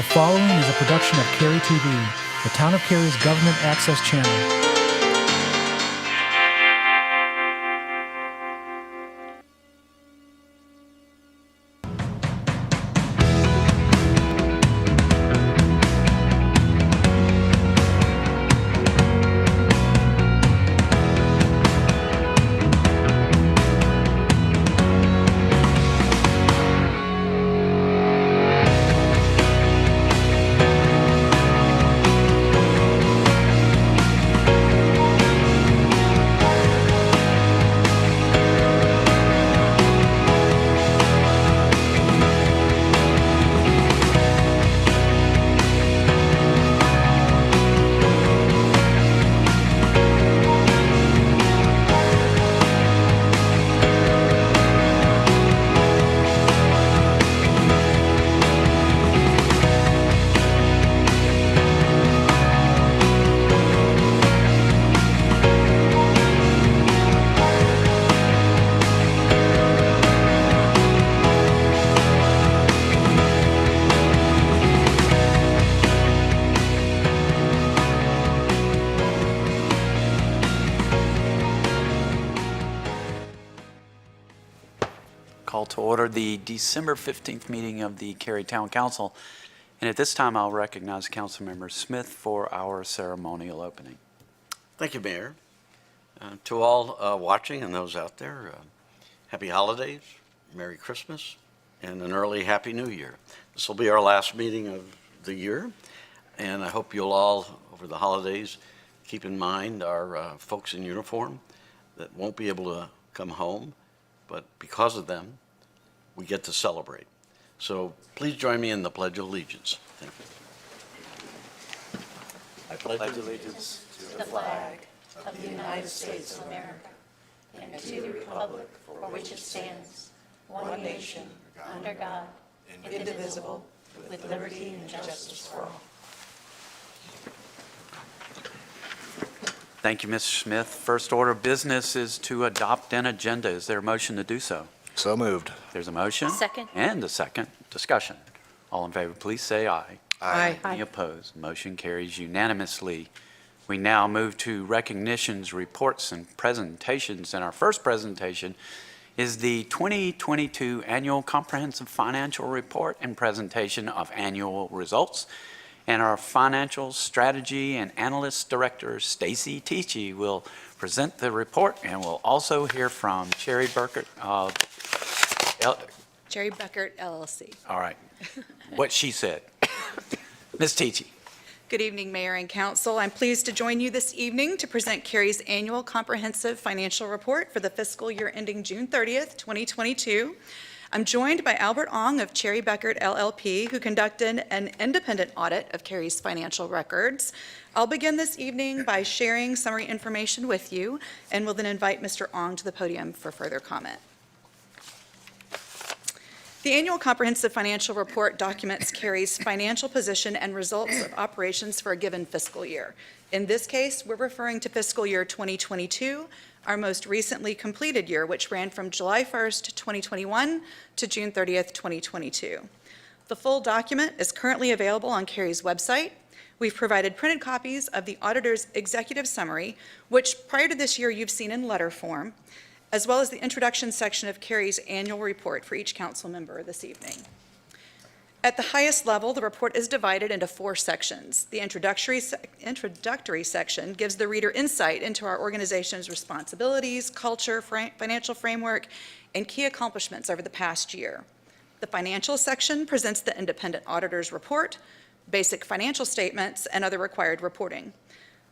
following is a production of Cary TV, the Town of Cary's government access channel. Call to order the December 15th meeting of the Cary Town Council. And at this time, I'll recognize Councilmember Smith for our ceremonial opening. Thank you, Mayor. To all watching and those out there, happy holidays, Merry Christmas, and an early Happy New Year. This will be our last meeting of the year, and I hope you'll all, over the holidays, keep in mind our folks in uniform that won't be able to come home, but because of them, we get to celebrate. So please join me in the Pledge of Allegiance. Thank you. I pledge allegiance to the flag of the United States of America and to the republic for which it stands, one nation, under God, indivisible, with liberty and justice for all. Thank you, Mr. Smith. First order of business is to adopt an agenda. Is there a motion to do so? So moved. There's a motion. Second. And a second. Discussion. All in favor, please say aye. Aye. Any opposed? Motion carries unanimously. We now move to recognitions, reports, and presentations. And our first presentation is the 2022 Annual Comprehensive Financial Report and presentation of annual results. And our Financial Strategy and Analyst Director, Stacy Tichy, will present the report, and we'll also hear from Cherry Burkert of Cherry Buckert, LLC. All right, what she said. Ms. Tichy. Good evening, Mayor and Council. I'm pleased to join you this evening to present Cary's annual comprehensive financial report for the fiscal year ending June 30th, 2022. I'm joined by Albert Ong of Cherry Buckert LLP, who conducted an independent audit of Cary's financial records. I'll begin this evening by sharing summary information with you, and will then invite Mr. Ong to the podium for further comment. The annual comprehensive financial report documents Cary's financial position and results of operations for a given fiscal year. In this case, we're referring to fiscal year 2022, our most recently completed year, which ran from July 1st, 2021 to June 30th, 2022. The full document is currently available on Cary's website. We've provided printed copies of the auditor's executive summary, which prior to this year you've seen in letter form, as well as the introduction section of Cary's annual report for each council member this evening. At the highest level, the report is divided into 4 sections. The introductory section gives the reader insight into our organization's responsibilities, culture, financial framework, and key accomplishments over the past year. The financial section presents the independent auditor's report, basic financial statements, and other required reporting.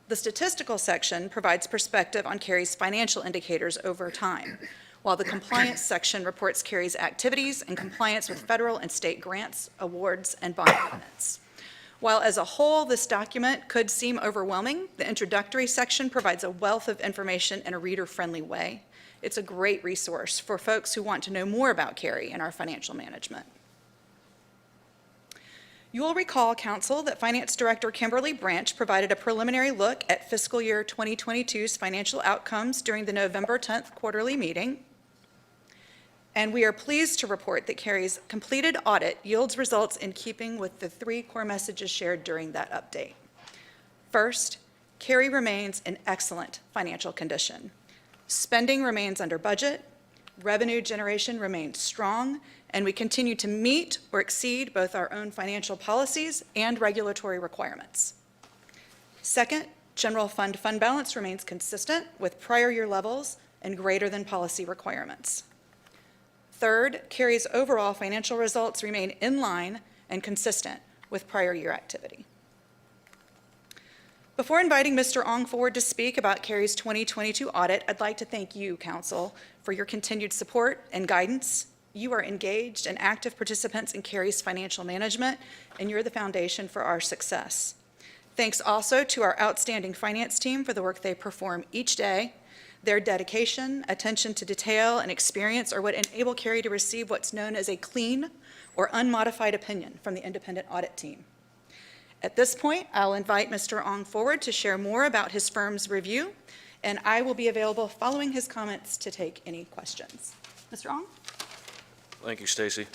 The statistical section provides perspective on Cary's financial indicators over time, while the compliance section reports Cary's activities and compliance with federal and state grants, awards, and bond payments. While as a whole this document could seem overwhelming, the introductory section provides a wealth of information in a reader-friendly way. It's a great resource for folks who want to know more about Cary and our financial management. You will recall, Council, that Finance Director Kimberly Branch provided a preliminary look at fiscal year 2022's financial outcomes during the November 10th quarterly meeting. And we are pleased to report that Cary's completed audit yields results in keeping with the 3 core messages shared during that update. First, Cary remains in excellent financial condition. Spending remains under budget, revenue generation remains strong, and we continue to meet or exceed both our own financial policies and regulatory requirements. Second, general fund balance remains consistent with prior year levels and greater than policy requirements. Third, Cary's overall financial results remain in line and consistent with prior year activity. Before inviting Mr. Ong forward to speak about Cary's 2022 audit, I'd like to thank you, Council, for your continued support and guidance. You are engaged and active participants in Cary's financial management, and you're the foundation for our success. Thanks also to our outstanding finance team for the work they perform each day. Their dedication, attention to detail, and experience are what enable Cary to receive what's known as a clean or unmodified opinion from the independent audit team. At this point, I'll invite Mr. Ong forward to share more about his firm's review, and I will be available following his comments to take any questions. Mr. Ong? Thank you, Stacy.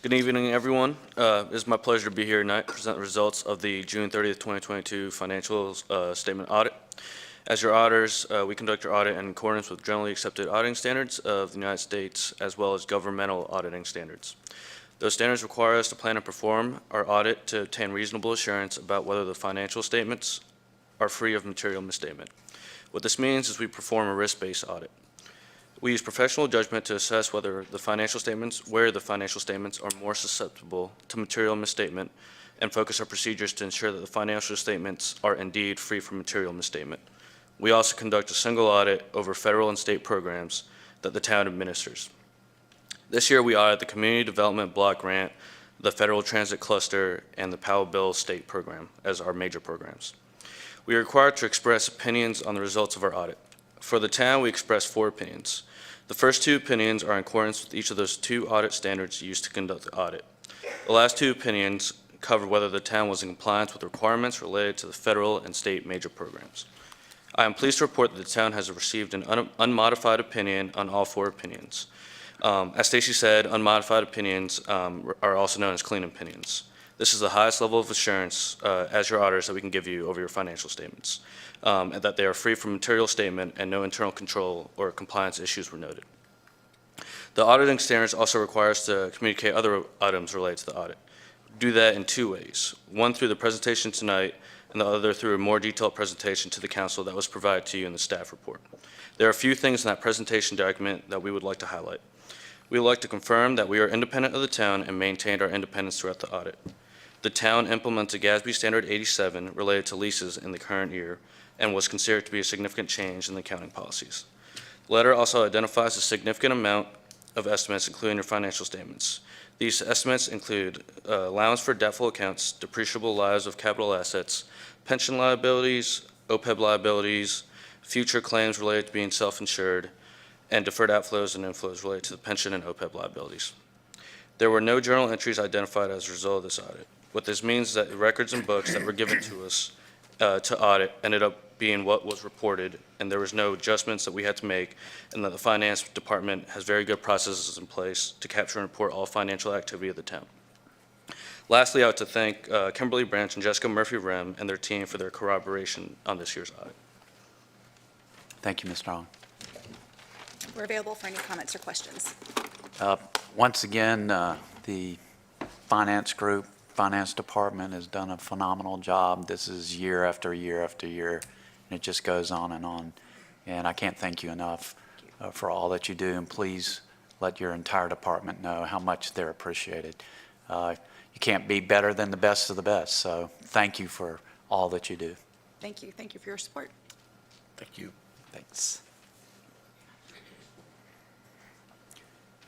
Good evening, everyone. It is my pleasure to be here tonight to present the results of the June 30th, 2022 financial statement audit. As your auditors, we conduct our audit in accordance with generally accepted auditing standards of the United States, as well as governmental auditing standards. Those standards require us to plan and perform our audit to obtain reasonable assurance about whether the financial statements are free of material misstatement. What this means is we perform a risk-based audit. We use professional judgment to assess where the financial statements are more susceptible to material misstatement, and focus our procedures to ensure that the financial statements are indeed free from material misstatement. We also conduct a single audit over federal and state programs that the town administers. This year, we audit the Community Development Block Grant, the Federal Transit Cluster, and the Powell Bill State Program as our major programs. We are required to express opinions on the results of our audit. For the town, we express 4 opinions. The first 2 opinions are in accordance with each of those 2 audit standards used to conduct the audit. The last 2 opinions cover whether the town was in compliance with requirements related to the federal and state major programs. I am pleased to report that the town has received an unmodified opinion on all 4 opinions. As Stacy said, unmodified opinions are also known as clean opinions. This is the highest level of assurance as your auditors that we can give you over your financial statements, and that they are free from material statement and no internal control or compliance issues were noted. The auditing standards also require us to communicate other items related to the audit. Do that in 2 ways. One through the presentation tonight, and the other through a more detailed presentation to the council that was provided to you in the staff report. There are a few things in that presentation document that we would like to highlight. We would like to confirm that we are independent of the town and maintained our independence throughout the audit. The town implemented GASB Standard 87 related to leases in the current year and was considered to be a significant change in the accounting policies. The letter also identifies a significant amount of estimates, including your financial statements. These estimates include allowance for doubtful accounts, depreciable lives of capital assets, pension liabilities, OPEB liabilities, future claims related to being self-insured, and deferred outflows and inflows related to the pension and OPEB liabilities. There were no journal entries identified as a result of this audit. What this means is that the records and books that were given to us to audit ended up being what was reported, and there was no adjustments that we had to make, and that the finance department has very good processes in place to capture and report all financial activity of the town. Lastly, I would like to thank Kimberly Branch and Jessica Murphy-Rem and their team for their corroboration on this year's audit. Thank you, Mr. Ong. We're available for any comments or questions. Once again, the finance group, finance department has done a phenomenal job. This is year after year after year, and it just goes on. And I can't thank you enough for all that you do, and please let your entire department know how much they're appreciated. You can't be better than the best of the best, so thank you for all that you do. Thank you. Thank you for your support. Thank you. Thanks.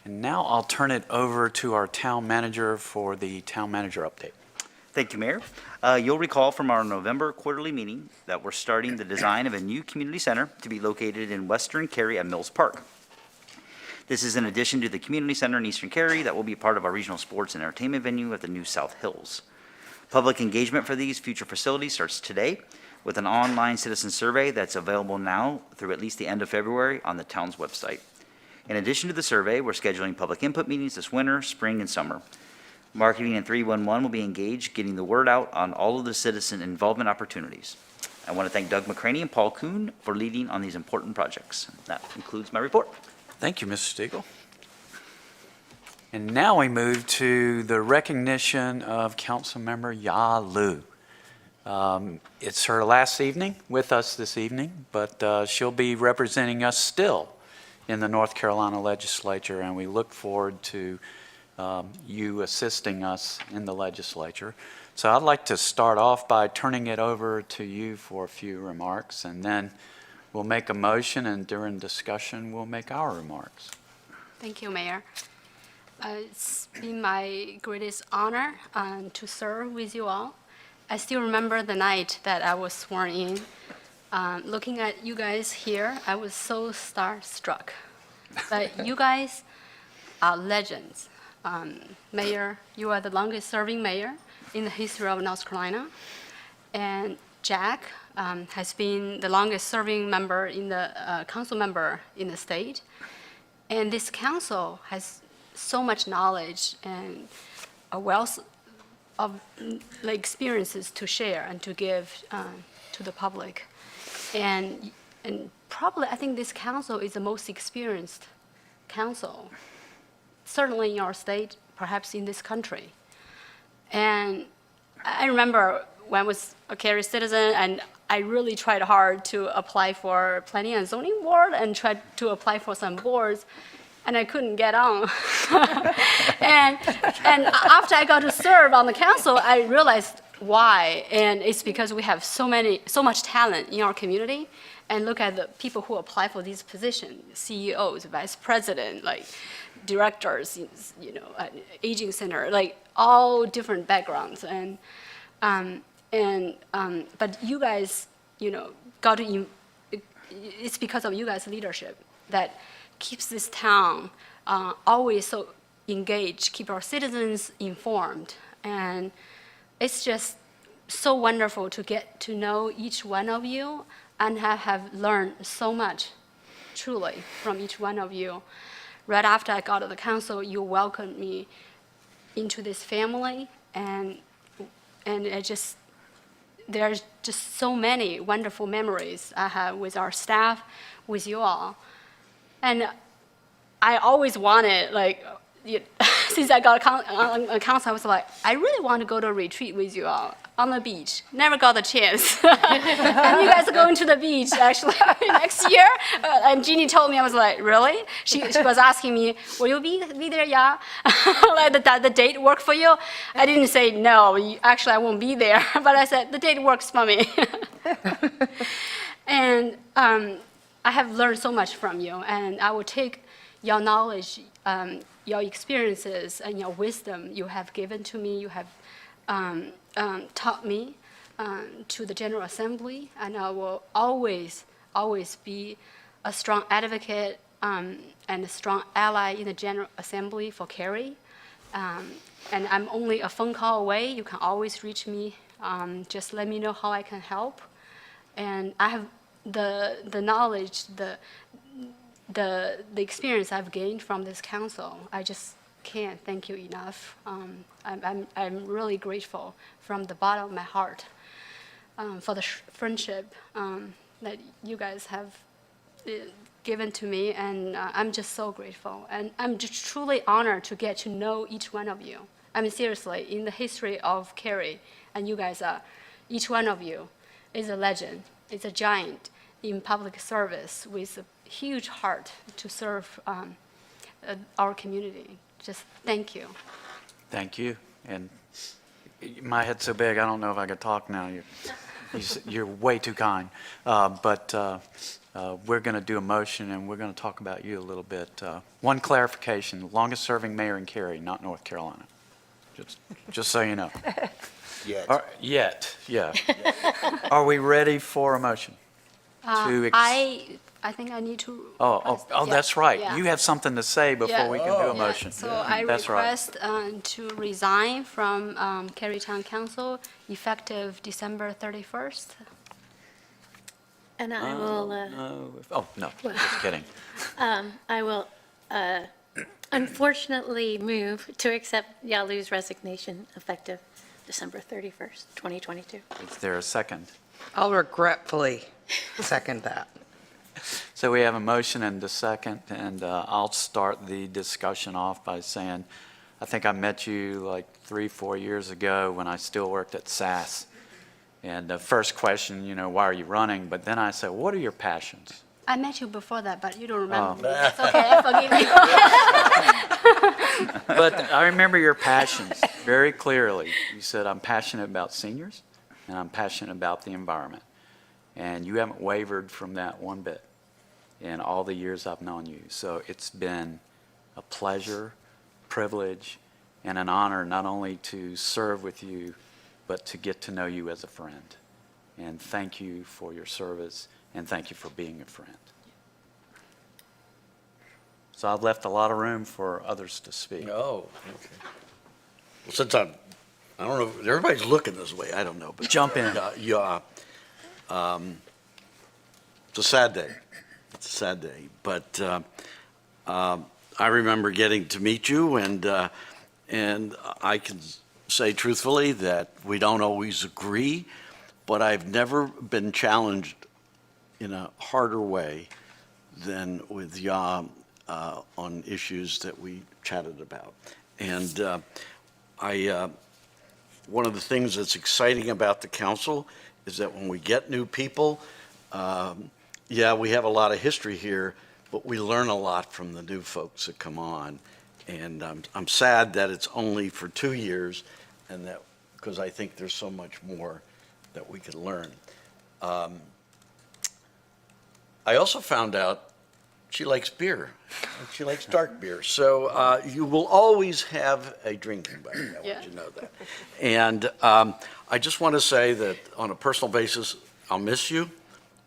And now I'll turn it over to our town manager for the town manager update. Thank you, Mayor. You'll recall from our November quarterly meeting that we're starting the design of a new community center to be located in Western Cary at Mills Park. This is in addition to the community center in Eastern Cary that will be part of our regional sports and entertainment venue at the new South Hills. Public engagement for these future facilities starts today with an online citizen survey that's available now through at least the end of February on the town's website. In addition to the survey, we're scheduling public input meetings this winter, spring, and summer. Marketing and 311 will be engaged, getting the word out on all of the citizen involvement opportunities. I want to thank Doug McCraney and Paul Kuhn for leading on these important projects. That concludes my report. Thank you, Mr. Stiegel. And now we move to the recognition of Councilmember Ya Lu. It's her last evening with us this evening, but she'll be representing us still in the North Carolina legislature, and we look forward to you assisting us in the legislature. So I'd like to start off by turning it over to you for a few remarks, and then we'll make a motion, and during discussion, we'll make our remarks. Thank you, Mayor. It's been my greatest honor to serve with you all. I still remember the night that I was sworn in. Looking at you guys here, I was so starstruck. But you guys are legends. Mayor, you are the longest serving mayor in the history of North Carolina. And Jack has been the longest serving member in the council member in the state. And this council has so much knowledge and a wealth of experiences to share and to give to the public. And probably, I think this council is the most experienced council, certainly in our state, perhaps in this country. And I remember when I was a Cary citizen, and I really tried hard to apply for planning and zoning board and tried to apply for some boards, and I couldn't get on. and after I got to serve on the council, I realized why. And it's because we have so much talent in our community. And look at the people who apply for these positions: CEOs, vice president, directors, aging center, all different backgrounds. But you guys, got to. It's because of you guys' leadership that keeps this town always so engaged, keep our citizens informed. And it's just so wonderful to get to know each one of you and have learned so much, truly, from each one of you. Right after I got to the council, you welcomed me into this family, and there's just so many wonderful memories I have with our staff, with you all. And I always wanted, since I got on council, I was like, I really want to go to a retreat with you all on the beach. Never got the chance. And you guys are going to the beach, actually, next year. And Jeannie told me, I was like, really? She was asking me, will you be there, yeah? The date work for you? I didn't say, no, actually, I won't be there. But I said, the date works for me. And I have learned so much from you, and I will take your knowledge, your experiences, and your wisdom you have given to me, you have taught me to the General Assembly, and I will always be a strong advocate and a strong ally in the General Assembly for Cary. And I'm only a phone call away. You can always reach me. Just let me know how I can help. And I have the knowledge, the experience I've gained from this council. I just can't thank you enough. I'm really grateful from the bottom of my heart for the friendship that you guys have given to me, and I'm just so grateful. And I'm just truly honored to get to know each one of you. I mean, seriously, in the history of Cary, and you guys are, each one of you is a legend, is a giant in public service with a huge heart to serve our community. Just thank you. Thank you. And my head's so big, I don't know if I could talk now. You're way too kind. But we're going to do a motion, and we're going to talk about you a little bit. One clarification: longest serving mayor in Cary, not North Carolina. Just so you know. Yet. Yeah. Are we ready for a motion? I think I need to. Oh, yeah, that's right. yeah. You have something to say before we can do a motion. So I That's right. request to resign from Cary Town Council effective December 31st. And I will, Oh, no, just kidding. I will unfortunately move to accept Yalu's resignation effective December 31st, 2022. Is there a second? I'll regretfully second that. So we have a motion and a second, and I'll start the discussion off by saying, I think I met you like 3-4 years ago when I still worked at SAS. And the first question, why are you running? But then I said, what are your passions? I met you before that, but you don't remember Oh. me. That's okay, forgive me. But I remember your passions very clearly. You said, I'm passionate about seniors, and I'm passionate about the environment. And you haven't wavered from that one bit in all the years I've known you. So it's been a pleasure, privilege, and an honor not only to serve with you, but to get to know you as a friend. And thank you for your service, and thank you for being a friend. So I've left a lot of room for others to speak. Oh, okay. Well, since I don't know, everybody's looking this way, I don't know, but. Jump in. Yeah, it's a sad day. It's a sad day, but I remember getting to meet you, and I can say truthfully that we don't always agree, but I've never been challenged in a harder way than with Ya on issues that we chatted about. And one of the things that's exciting about the council is that when we get new people, we have a lot of history here, but we learn a lot from the new folks that come on. And I'm sad that it's only for 2 years, and that because I think there's so much more that we could learn. I also found out she likes beer. She likes dark beer. So you will always have a drinking buddy. I want you to know that. And I just want to say that on a personal basis, I'll miss you,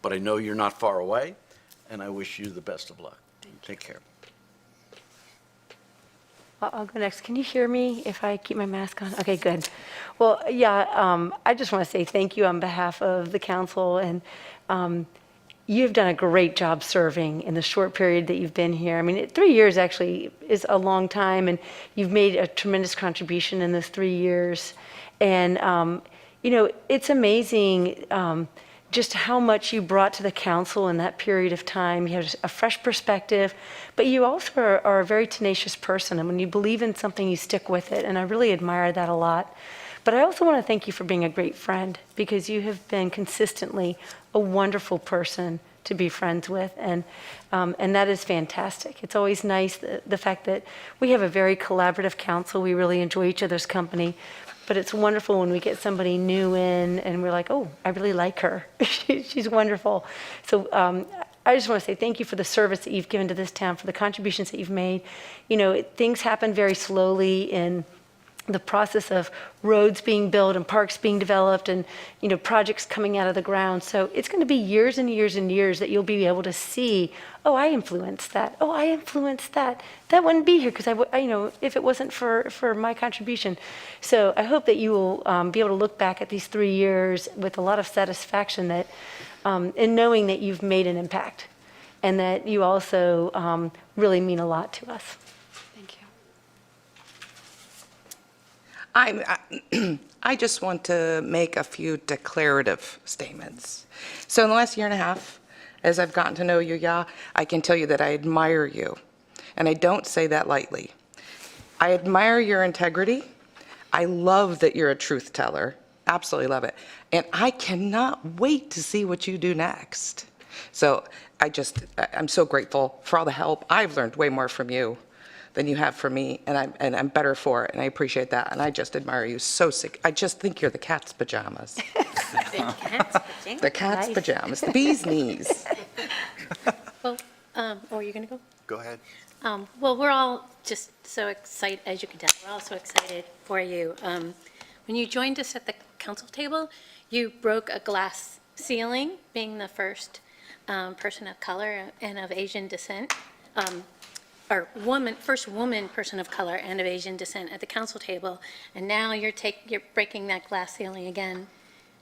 but I know you're not far away, and I wish you the best of luck. Take care. I'll go next. Can you hear me if I keep my mask on? Okay, good. Well, I just want to say thank you on behalf of the council, and you've done a great job serving in the short period that you've been here. I mean, 3 years actually is a long time, and you've made a tremendous contribution in those 3 years. And, it's amazing just how much you brought to the council in that period of time. You had a fresh perspective, but you also are a very tenacious person. And when you believe in something, you stick with it. And I really admire that a lot. But I also want to thank you for being a great friend, because you have been consistently a wonderful person to be friends with. And that is fantastic. It's always nice, the fact that we have a very collaborative council. We really enjoy each other's company. But it's wonderful when we get somebody new in and we're like, oh, I really like her. She's wonderful. So I just want to say thank you for the service that you've given to this town, for the contributions that you've made. Things happen very slowly in the process of roads being built and parks being developed and, projects coming out of the ground. So it's going to be years and years and years that you'll be able to see, oh, I influenced that. Oh, I influenced that. That wouldn't be here because if it wasn't for my contribution. So I hope that you will be able to look back at these 3 years with a lot of satisfaction that, in knowing that you've made an impact and that you also really mean a lot to us. Thank you. I just want to make a few declarative statements. So in the last year and a half, as I've gotten to know you, I can tell you that I admire you. And I don't say that lightly. I admire your integrity. I love that you're a truth teller. Absolutely love it. And I cannot wait to see what you do next. So I'm so grateful for all the help. I've learned way more from you than you have from me, and I'm better for it, and I appreciate that, and I just admire you so sick. I just think you're the cat's pajamas. The cat's pajamas, the bee's knees. Well, are you going to go? Go ahead. Well, we're all just so excited, as you can tell, we're all so excited for you. When you joined us at the council table, you broke a glass ceiling, being the first person of color and of Asian descent, first woman person of color and of Asian descent at the council table. And now you're breaking that glass ceiling again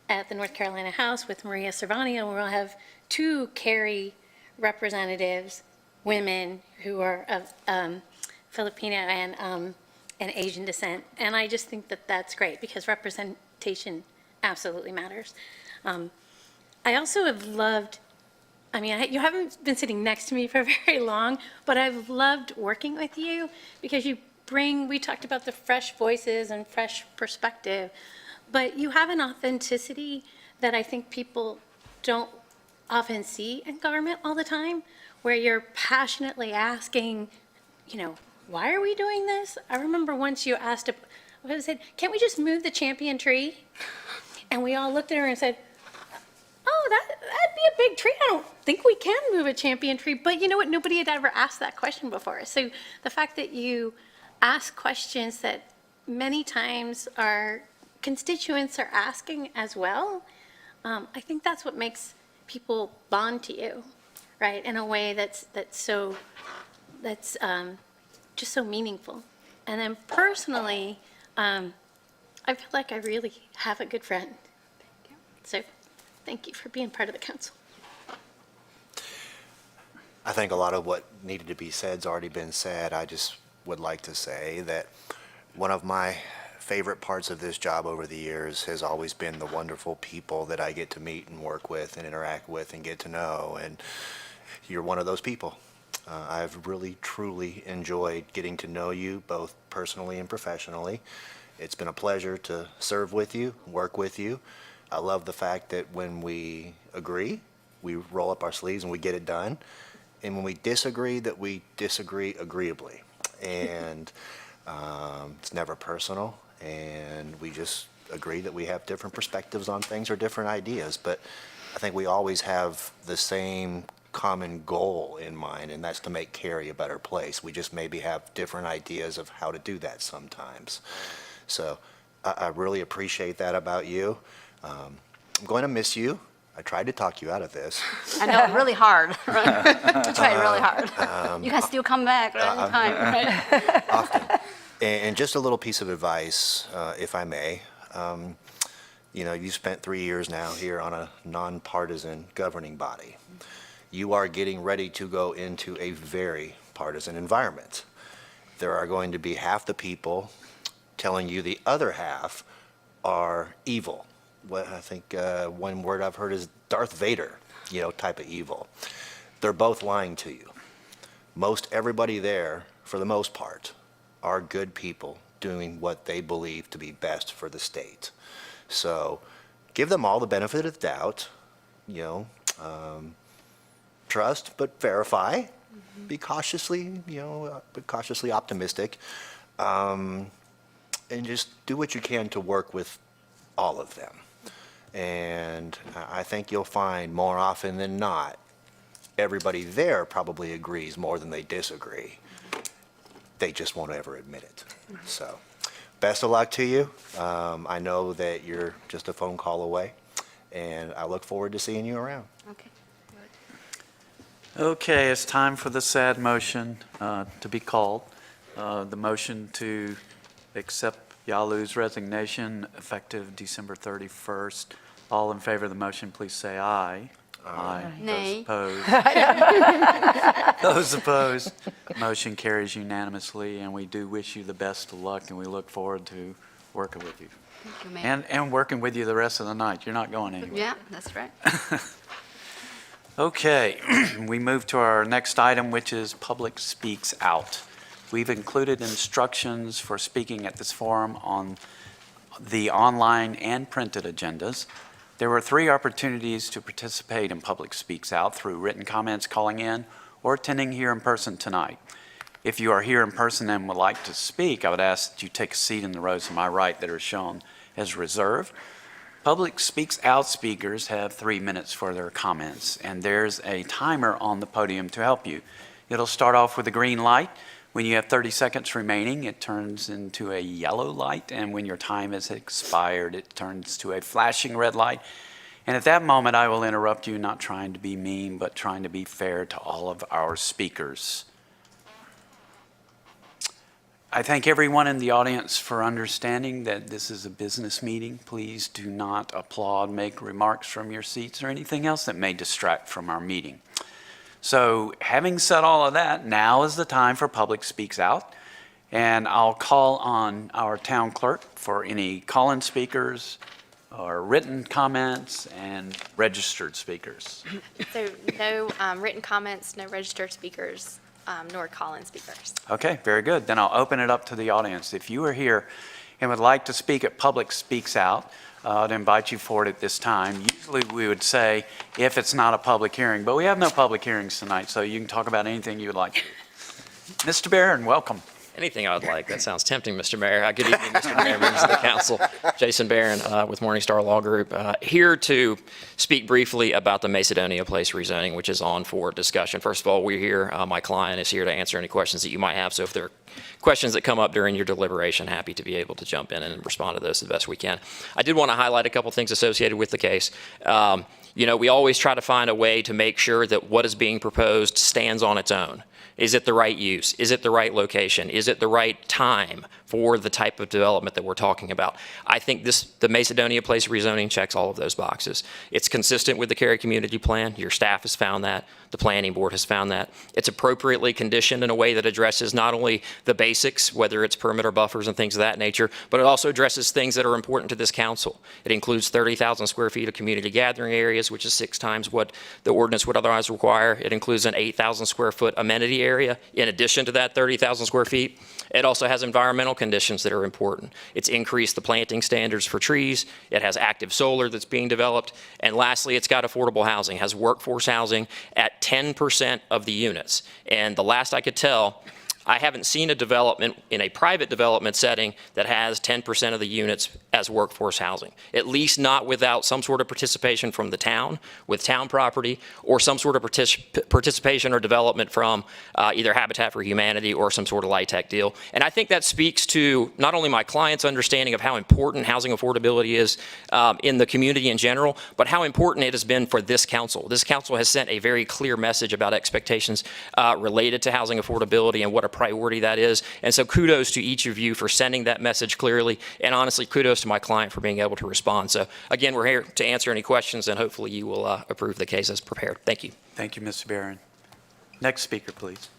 at the North Carolina House with Maria Cervania. We'll have 2 Cary representatives women who are of Filipino and Asian descent. And I just think that that's great because representation absolutely matters. I also have loved, I mean, you haven't been sitting next to me for very long, but I've loved working with you because you bring, we talked about the fresh voices and fresh perspective, but you have an authenticity that I think people don't often see in government all the time, where you're passionately asking, you know, why are we doing this? I remember once you asked, I said, can't we just move the champion tree? And we all looked at her and said, oh, that'd be a big tree. I don't think we can move a champion tree. But you know what? Nobody had ever asked that question before. So the fact that you ask questions that many times our constituents are asking as well, I think that's what makes people bond to you, right? In a way that's just so meaningful. And then personally, I feel like I really have a good friend. So thank you for being part of the council. I think a lot of what needed to be said has already been said. I just would like to say that one of my favorite parts of this job over the years has always been the wonderful people that I get to meet and work with and interact with and get to know. And you're one of those people. I've really, truly enjoyed getting to know you both personally and professionally. It's been a pleasure to serve with you, work with you. I love the fact that when we agree, we roll up our sleeves and we get it done. And when we disagree, that we disagree agreeably. And it's never personal. And we just agree that we have different perspectives on things or different ideas. But I think we always have the same common goal in mind, and that's to make Cary a better place. We just maybe have different ideas of how to do that sometimes. So I really appreciate that about you. I'm going to miss you. I tried to talk you out of this. I know, really hard, right? You tried really hard. You can still come back anytime, right? Often. And just a little piece of advice, if I may. You know, you spent 3 years now here on a nonpartisan governing body. You are getting ready to go into a very partisan environment. There are going to be half the people telling you the other half are evil. What I think one word I've heard is Darth Vader, you know, type of evil. They're both lying to you. Most everybody there, for the most part, are good people doing what they believe to be best for the state. So give them all the benefit of the doubt, you know, trust but verify, be cautiously, you know, but cautiously optimistic, and just do what you can to work with all of them. And I think you'll find more often than not, everybody there probably agrees more than they disagree. They just won't ever admit it. So best of luck to you. I know that you're just a phone call away, and I look forward to seeing you around. Okay. Okay, it's time for the sad motion to be called. The motion to accept Yalu's resignation effective December 31st. All in favor of the motion, please say aye. Aye. Nay. Those opposed? Those opposed? Motion carries unanimously, and we do wish you the best of luck, and we look forward to working with you. Thank you, Mayor. And working with you the rest of the night. You're not going anywhere. Yeah, that's right. Okay, we move to our next item, which is Public Speaks Out. We've included instructions for speaking at this forum on the online and printed agendas. There were 3 opportunities to participate in Public Speaks Out through written comments, calling in, or attending here in person tonight. If you are here in person and would like to speak, I would ask that you take a seat in the rows to my right that are shown as reserved. Public Speaks Out speakers have 3 minutes for their comments, and there's a timer on the podium to help you. It'll start off with a green light. When you have 30 seconds remaining, it turns into a yellow light, and when your time has expired, it turns to a flashing red light. And at that moment, I will interrupt you, not trying to be mean, but trying to be fair to all of our speakers. I thank everyone in the audience for understanding that this is a business meeting. Please do not applaud, make remarks from your seats, or anything else that may distract from our meeting. So having said all of that, now is the time for Public Speaks Out. And I'll call on our town clerk for any call-in speakers or written comments and registered speakers. So no written comments, no registered speakers, nor call-in speakers. Okay, very good. Then I'll open it up to the audience. If you are here and would like to speak at Public Speaks Out, I'd invite you forward at this time. Usually we would say if it's not a public hearing, but we have no public hearings tonight, so you can talk about anything you would like. Mr. Barron, welcome. Anything I would like. That sounds tempting, Mr. Mayor. Good evening, Mr. Mayor, members of the council. Jason Barron with Morningstar Law Group, here to speak briefly about the Macedonia Place rezoning, which is on for discussion. First of all, we're here. My client is here to answer any questions that you might have. So if there are questions that come up during your deliberation, happy to be able to jump in and respond to those the best we can. I did want to highlight a couple things associated with the case. You know, we always try to find a way to make sure that what is being proposed stands on its own. Is it the right use? Is it the right location? Is it the right time for the type of development that we're talking about? I think the Macedonia Place rezoning checks all of those boxes. It's consistent with the Cary Community Plan. Your staff has found that. The Planning Board has found that. It's appropriately conditioned in a way that addresses not only the basics, whether it's permit or buffers and things of that nature, but it also addresses things that are important to this council. It includes 30,000 square feet of community gathering areas, which is 6 times what the ordinance would otherwise require. It includes an 8,000 square foot amenity area in addition to that 30,000 square feet. It also has environmental conditions that are important. It's increased the planting standards for trees. It has active solar that's being developed. And lastly, it's got affordable housing, has workforce housing at 10% of the units. And the last I could tell, I haven't seen a development in a private development setting that has 10% of the units as workforce housing, at least not without some sort of participation from the town with town property or some sort of participation or development from either Habitat for Humanity or some sort of LIHTC deal. And I think that speaks to not only my client's understanding of how important housing affordability is in the community in general, but how important it has been for this council. This council has sent a very clear message about expectations related to housing affordability and what a priority that is. And so kudos to each of you for sending that message clearly, and honestly kudos to my client for being able to respond. So again, we're here to answer any questions, and hopefully you will approve the case as prepared. Thank you. Thank you, Mr. Barron. Next speaker, please.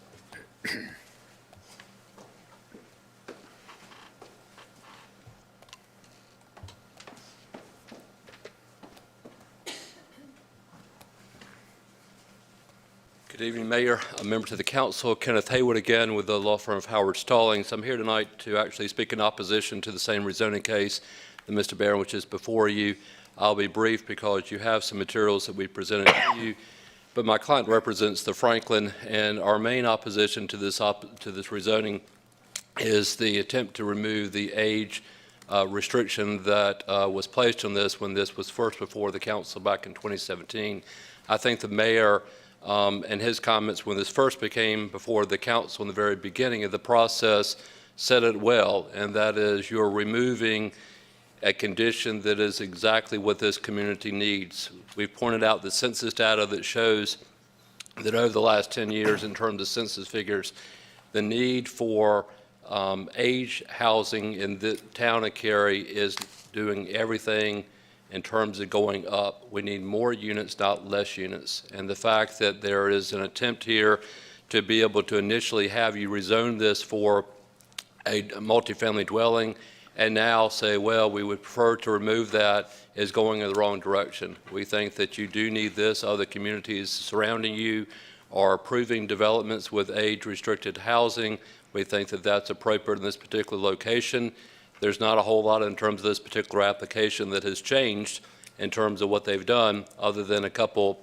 Good evening, Mayor, members of the council. Kenneth Haywood again with the law firm of Howard Stallings. I'm here tonight to actually speak in opposition to the same rezoning case that Mr. Barron, which is before you. I'll be brief because you have some materials that we presented to you, but my client represents the Franklin, and our main opposition to this rezoning is the attempt to remove the age restriction that was placed on this when this was first before the council back in 2017. I think the mayor and his comments when this first became before the council in the very beginning of the process said it well, and that is you're removing a condition that is exactly what this community needs. We've pointed out the census data that shows that over the last 10 years in terms of census figures, the need for age housing in the town of Cary is doing everything in terms of going up. We need more units, not less units. And the fact that there is an attempt here to be able to initially have you rezone this for a multifamily dwelling and now say, well, we would prefer to remove that is going in the wrong direction. We think that you do need this. Other communities surrounding you are approving developments with age-restricted housing. We think that that's appropriate in this particular location. There's not a whole lot in terms of this particular application that has changed in terms of what they've done, other than a couple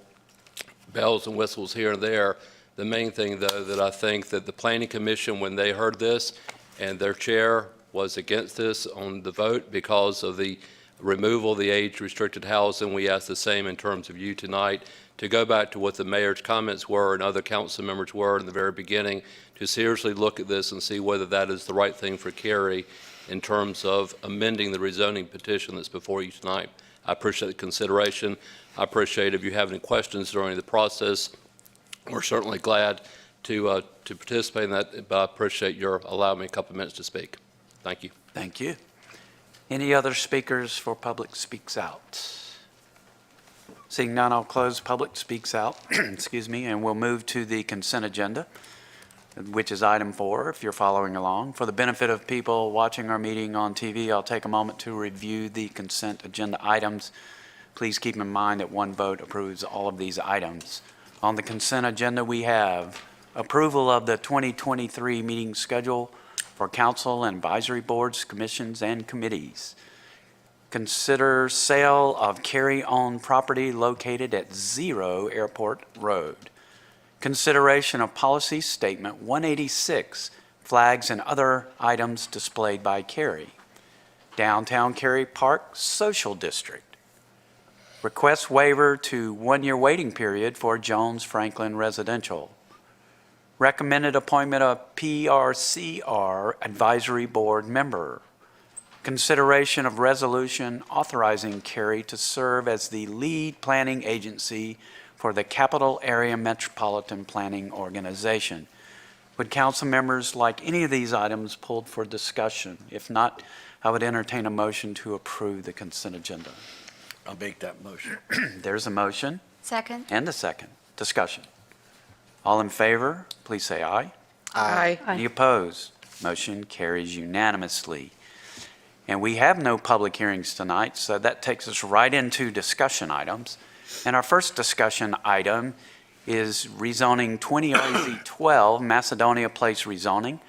bells and whistles here and there. The main thing, though, that I think that the Planning Commission, when they heard this, and their chair was against this on the vote because of the removal of the age-restricted housing, we ask the same in terms of you tonight, to go back to what the mayor's comments were and other council members were in the very beginning, to seriously look at this and see whether that is the right thing for Cary in terms of amending the rezoning petition that's before you tonight. I appreciate the consideration. I appreciate if you have any questions during the process. We're certainly glad to participate in that, but I appreciate your allowing me a couple of minutes to speak. Thank you. Thank you. Any other speakers for Public Speaks Out? Seeing none, I'll close public speaks out, excuse me, and we'll move to the consent agenda, which is item 4, if you're following along. For the benefit of people watching our meeting on TV, I'll take a moment to review the consent agenda items. Please keep in mind that one vote approves all of these items. On the consent agenda, we have approval of the 2023 meeting schedule for council and advisory boards, commissions, and committees. Consider sale of carry-on property located at 0 Airport Road. Consideration of policy statement 186, flags and other items displayed by Cary. Downtown Cary Park Social District. Request waiver to 1-year waiting period for Jones Franklin Residential. Recommended appointment of PRCR Advisory Board member. Consideration of resolution authorizing Cary to serve as the lead planning agency for the Capital Area Metropolitan Planning Organization. Would council members like any of these items pulled for discussion? If not, I would entertain a motion to approve the consent agenda. I'll make that motion. There's a motion Second? and a second. Discussion. All in favor, please say aye. Aye. Any opposed? Motion carries unanimously. And we have no public hearings tonight, so that takes us right into discussion items. And our first discussion item is rezoning 20 RZ 12 Macedonia Place rezoning.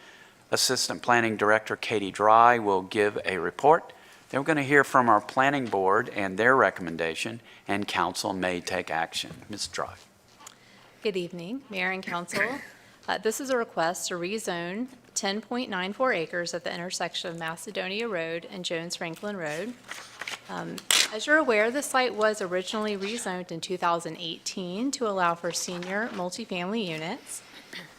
Assistant Planning Director Katie Dry will give a report. Then we're going to hear from our planning board and their recommendation, and council may take action. Ms. Dry. Good evening, Mayor and Council. This is a request to rezone 10.94 acres at the intersection of Macedonia Road and Jones Franklin Road. As you're aware, the site was originally rezoned in 2018 to allow for senior multifamily units.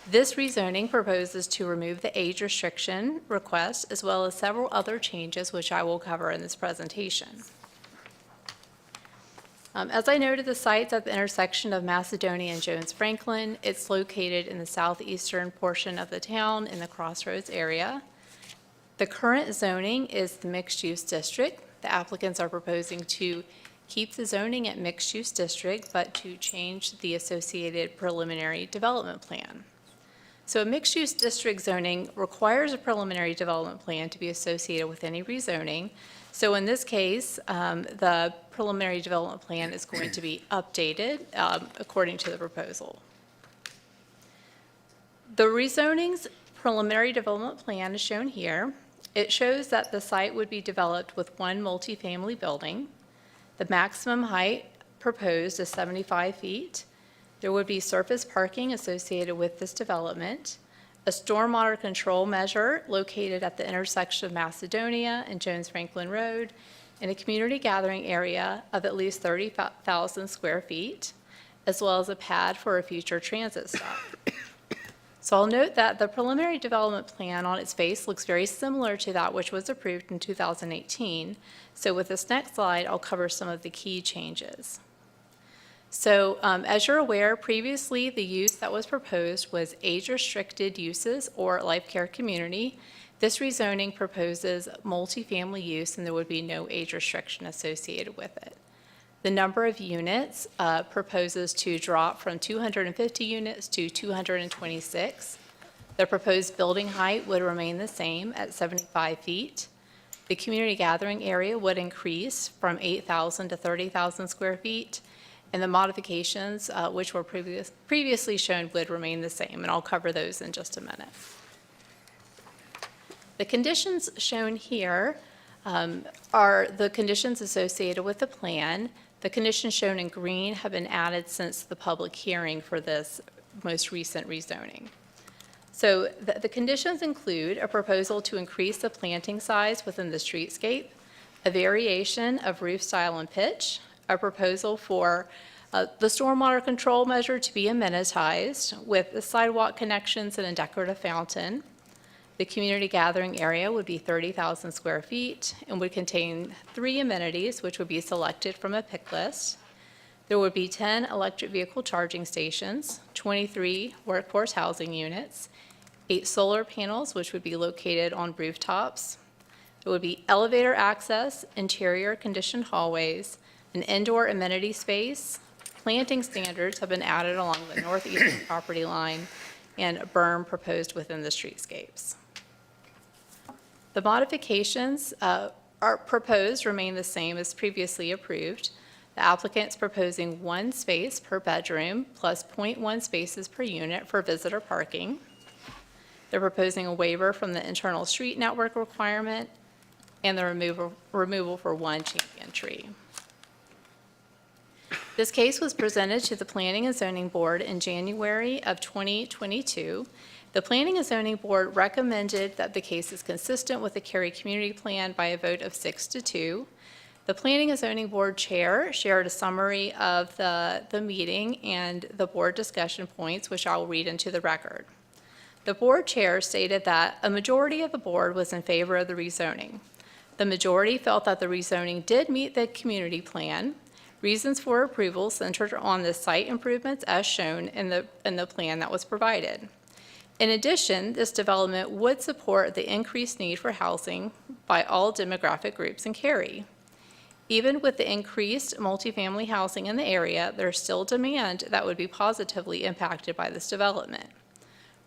This rezoning proposes to remove the age restriction request as well as several other changes, which I will cover in this presentation. As I noted, the site's at the intersection of Macedonia and Jones Franklin. It's located in the southeastern portion of the town in the Crossroads area. The current zoning is the mixed-use district. The applicants are proposing to keep the zoning at mixed-use district, but to change the associated preliminary development plan. So a mixed-use district zoning requires a preliminary development plan to be associated with any rezoning. So in this case, the preliminary development plan is going to be updated according to the proposal. The rezoning's preliminary development plan is shown here. It shows that the site would be developed with one multifamily building. The maximum height proposed is 75 feet. There would be surface parking associated with this development, a stormwater control measure located at the intersection of Macedonia and Jones Franklin Road, and a community gathering area of at least 30,000 square feet, as well as a pad for a future transit stop. So I'll note that the preliminary development plan on its face looks very similar to that which was approved in 2018. So with this next slide, I'll cover some of the key changes. So as you're aware, previously the use that was proposed was age-restricted uses or life care community. This rezoning proposes multifamily use and there would be no age restriction associated with it. The number of units proposes to drop from 250 units to 226. The proposed building height would remain the same at 75 feet. The community gathering area would increase from 8,000 to 30,000 square feet. And the modifications, which were previously shown, would remain the same, and I'll cover those in just a minute. The conditions shown here are the conditions associated with the plan. The conditions shown in green have been added since the public hearing for this most recent rezoning. So the conditions include a proposal to increase the planting size within the streetscape, a variation of roof style and pitch, a proposal for the stormwater control measure to be amenitized with the sidewalk connections and a decorative fountain. The community gathering area would be 30,000 square feet and would contain 3 amenities, which would be selected from a pick list. There would be 10 electric vehicle charging stations, 23 workforce housing units, 8 solar panels, which would be located on rooftops. There would be elevator access, interior conditioned hallways, An indoor amenity space, planting standards have been added along the northeastern property line, and a berm proposed within the streetscapes. The modifications are proposed remain the same as previously approved. The applicant's proposing 1 space per bedroom plus 0.1 spaces per unit for visitor parking. They're proposing a waiver from the internal street network requirement and the removal for 1 champion tree. This case was presented to the Planning and Zoning Board in January of 2022. The Planning and Zoning Board recommended that the case is consistent with the Cary Community Plan by a vote of 6-2. The Planning and Zoning Board Chair shared a summary of the meeting and the board discussion points, which I will read into the record. The board chair stated that a majority of the board was in favor of the rezoning. The majority felt that the rezoning did meet the community plan. Reasons for approval centered on the site improvements as shown in the plan that was provided. In addition, this development would support the increased need for housing by all demographic groups in Cary. Even with the increased multifamily housing in the area, there's still demand that would be positively impacted by this development.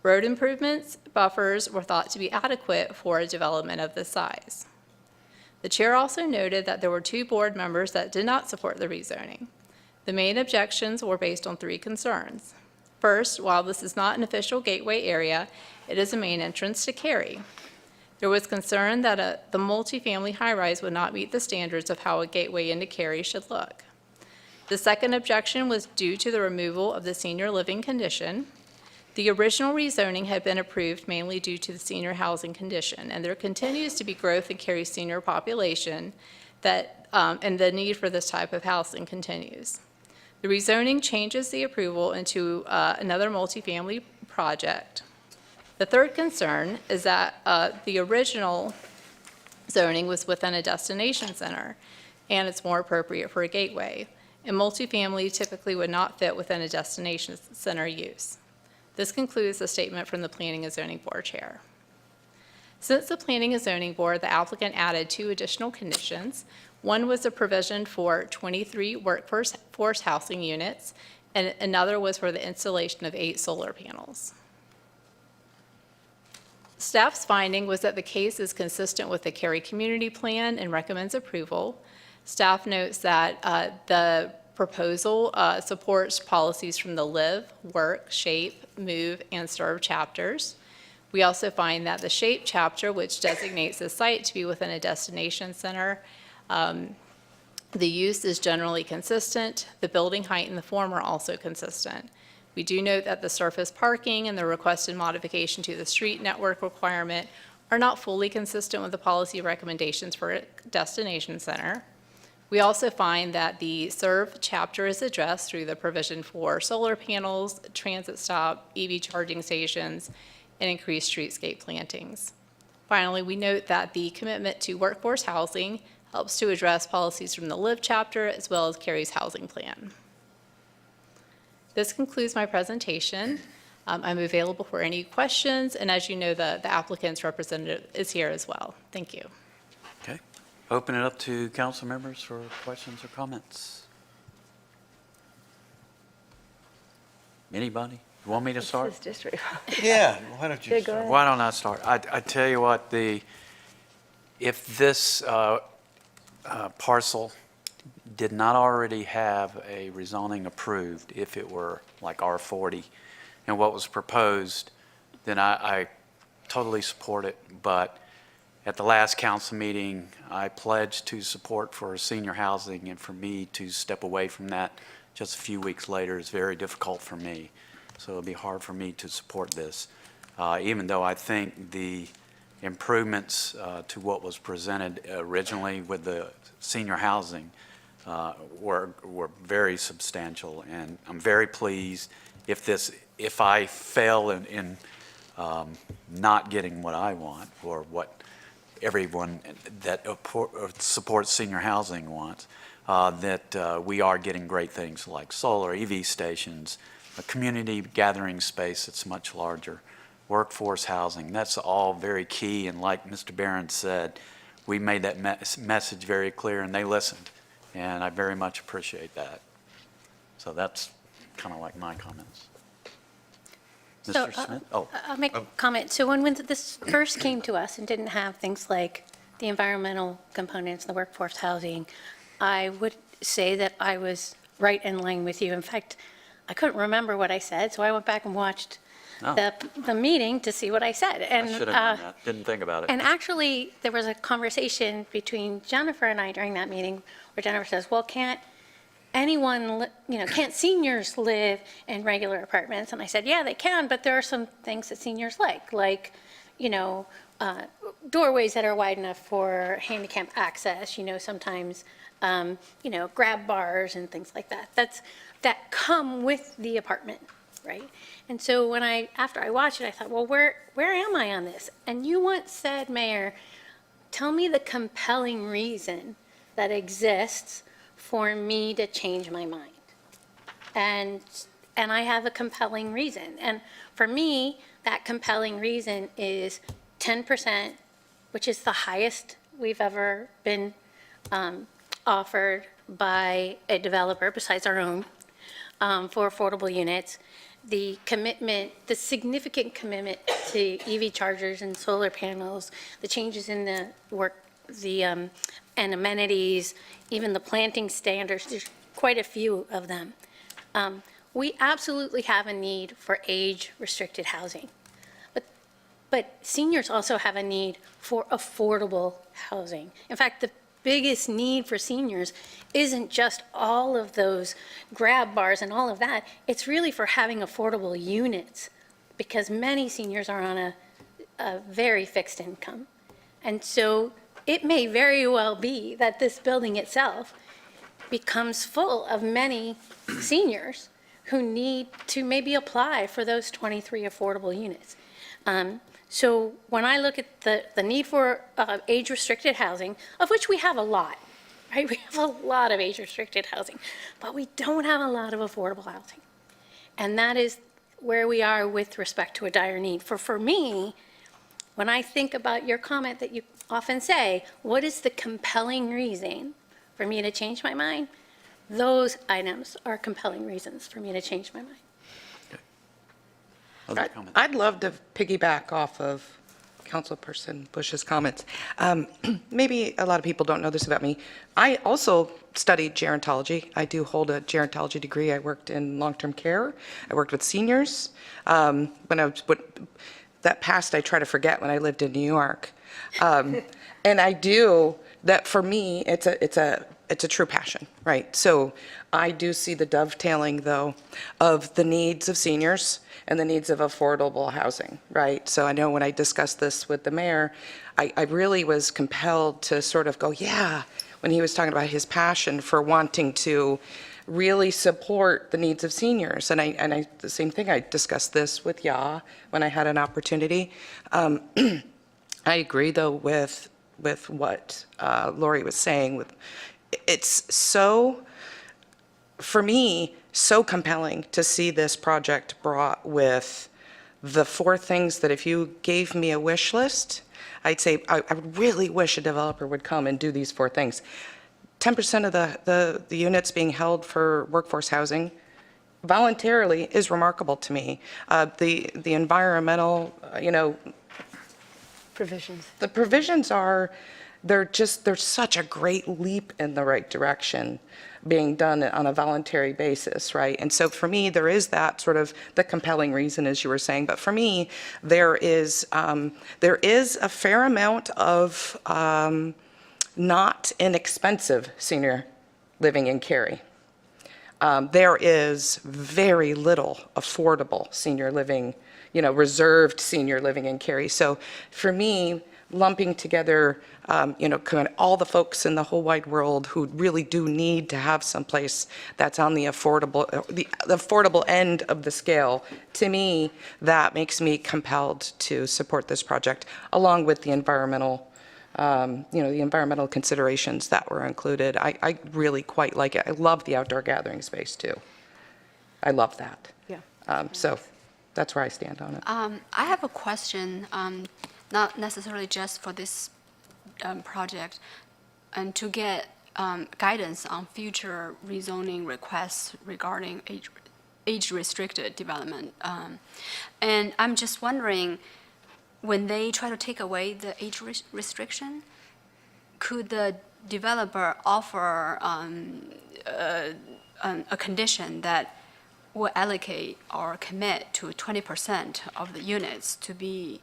Road improvements, buffers were thought to be adequate for a development of this size. The chair also noted that there were 2 board members that did not support the rezoning. The main objections were based on 3 concerns. First, while this is not an official gateway area, it is a main entrance to Cary. There was concern that the multifamily high-rise would not meet the standards of how a gateway into Cary should look. The second objection was due to the removal of the senior living condition. The original rezoning had been approved mainly due to the senior housing condition, and there continues to be growth in Cary's senior population and the need for this type of housing continues. The rezoning changes the approval into another multifamily project. The third concern is that the original zoning was within a destination center, and it's more appropriate for a gateway. And multifamily typically would not fit within a destination center use. This concludes the statement from the Planning and Zoning Board Chair. Since the Planning and Zoning Board, the applicant added 2 additional conditions. One was a provision for 23 workforce housing units, and another was for the installation of 8 solar panels. Staff's finding was that the case is consistent with the Cary Community Plan and recommends approval. Staff notes that the proposal supports policies from the Live, Work, Shape, Move, and Serve chapters. We also find that the Shape chapter, which designates the site to be within a destination center, the use is generally consistent. The building height and the form are also consistent. We do note that the surface parking and the requested modification to the street network requirement are not fully consistent with the policy recommendations for a destination center. We also find that the Serve chapter is addressed through the provision for solar panels, transit stop, EV charging stations, and increased streetscape plantings. Finally, we note that the commitment to workforce housing helps to address policies from the Live chapter as well as Cary's housing plan. This concludes my presentation. I'm available for any questions, and as you know, the applicant's representative is here as well. Thank you. Okay. Open it up to council members for questions or comments. Anybody? You want me to start? This district. Yeah, why don't you Yeah, go start? ahead. Why don't I start? I tell you what, if this parcel did not already have a rezoning approved, if it were like R40 and what was proposed, then I totally support it. But at the last council meeting, I pledged to support for senior housing, and for me to step away from that just a few weeks later is very difficult for me. So it'll be hard for me to support this, even though I think the improvements to what was presented originally with the senior housing were very substantial, and I'm very pleased if I fail in not getting what I want or what everyone that supports senior housing wants, that we are getting great things like solar, EV stations, a community gathering space that's much larger, workforce housing. That's all very key, and like Mr. Barron said, we made that message very clear, and they listened. and I very much appreciate that. So that's kind of like my comments. So, Mr. Smith? Oh, I'll make a comment. So when this first came to us and didn't have things like the environmental components, the workforce housing, I would say that I was right in line with you. In fact, I couldn't remember what I said, so I went back and watched Oh. the meeting to see what I said. I And should have done that. Didn't think about it. And actually, there was a conversation between Jennifer and I during that meeting where Jennifer says, well, can't can't seniors live in regular apartments? And I said, yeah, they can, but there are some things that seniors like, doorways that are wide enough for handicap access, sometimes, grab bars and things like that. That come with the apartment, right? And so after I watched it, I thought, well, where am I on this? And you once said, Mayor, tell me the compelling reason that exists for me to change my mind. And I have a compelling reason. And for me, that compelling reason is 10%, which is the highest we've ever been offered by a developer besides our own for affordable units. The significant commitment to EV chargers and solar panels, the changes in and amenities, even the planting standards, there's quite a few of them. We absolutely have a need for age-restricted housing. But seniors also have a need for affordable housing. In fact, the biggest need for seniors isn't just all of those grab bars and all of that. It's really for having affordable units, because many seniors are on a very fixed income. And so it may very well be that this building itself becomes full of many seniors who need to maybe apply for those 23 affordable units. So when I look at the need for age-restricted housing, of which we have a lot, right? We have a lot of age-restricted housing, but we don't have a lot of affordable housing. And that is where we are with respect to a dire need. For me, when I think about your comment that you often say, what is the compelling reason for me to change my mind? Those items are compelling reasons for me to change my mind. Other comments? I'd love to piggyback off of Councilperson Bush's comments. Maybe a lot of people don't know this about me. I also studied gerontology. I do hold a gerontology degree. I worked in long-term care. I worked with seniors. That past I try to forget when I lived in New York. And I do, that for me, it's a true passion, right? So I do see the dovetailing, though, of the needs of seniors and the needs of affordable housing, right? So I know when I discussed this with the mayor, I really was compelled to sort of go, yeah, when he was talking about his passion for wanting to really support the needs of seniors. And the same thing, I discussed this with Ya when I had an opportunity. I agree, though, with what Lori was saying. It's so, for me, so compelling to see this project brought with the 4 things that if you gave me a wish list, I'd say I really wish a developer would come and do these 4 things. 10% of the units being held for workforce housing voluntarily is remarkable to me. The environmental, Provisions. the provisions are, there's such a great leap in the right direction being done on a voluntary basis, right? And so for me, there is that sort of the compelling reason, as you were saying. But for me, there is a fair amount of not inexpensive senior living in Cary. There is very little affordable senior living, reserved senior living in Cary. So for me, lumping together, kind of all the folks in the whole wide world who really do need to have someplace that's on the affordable end of the scale, to me, that makes me compelled to support this project, along with the environmental, the environmental considerations that were included. I really quite like it. I love the outdoor gathering space, too. I love that. Yeah. So that's where I stand on it. I have a question, not necessarily just for this project, and to get guidance on future rezoning requests regarding age-restricted development. And I'm just wondering, when they try to take away the age restriction, could the developer offer a condition that will allocate or commit to 20% of the units to be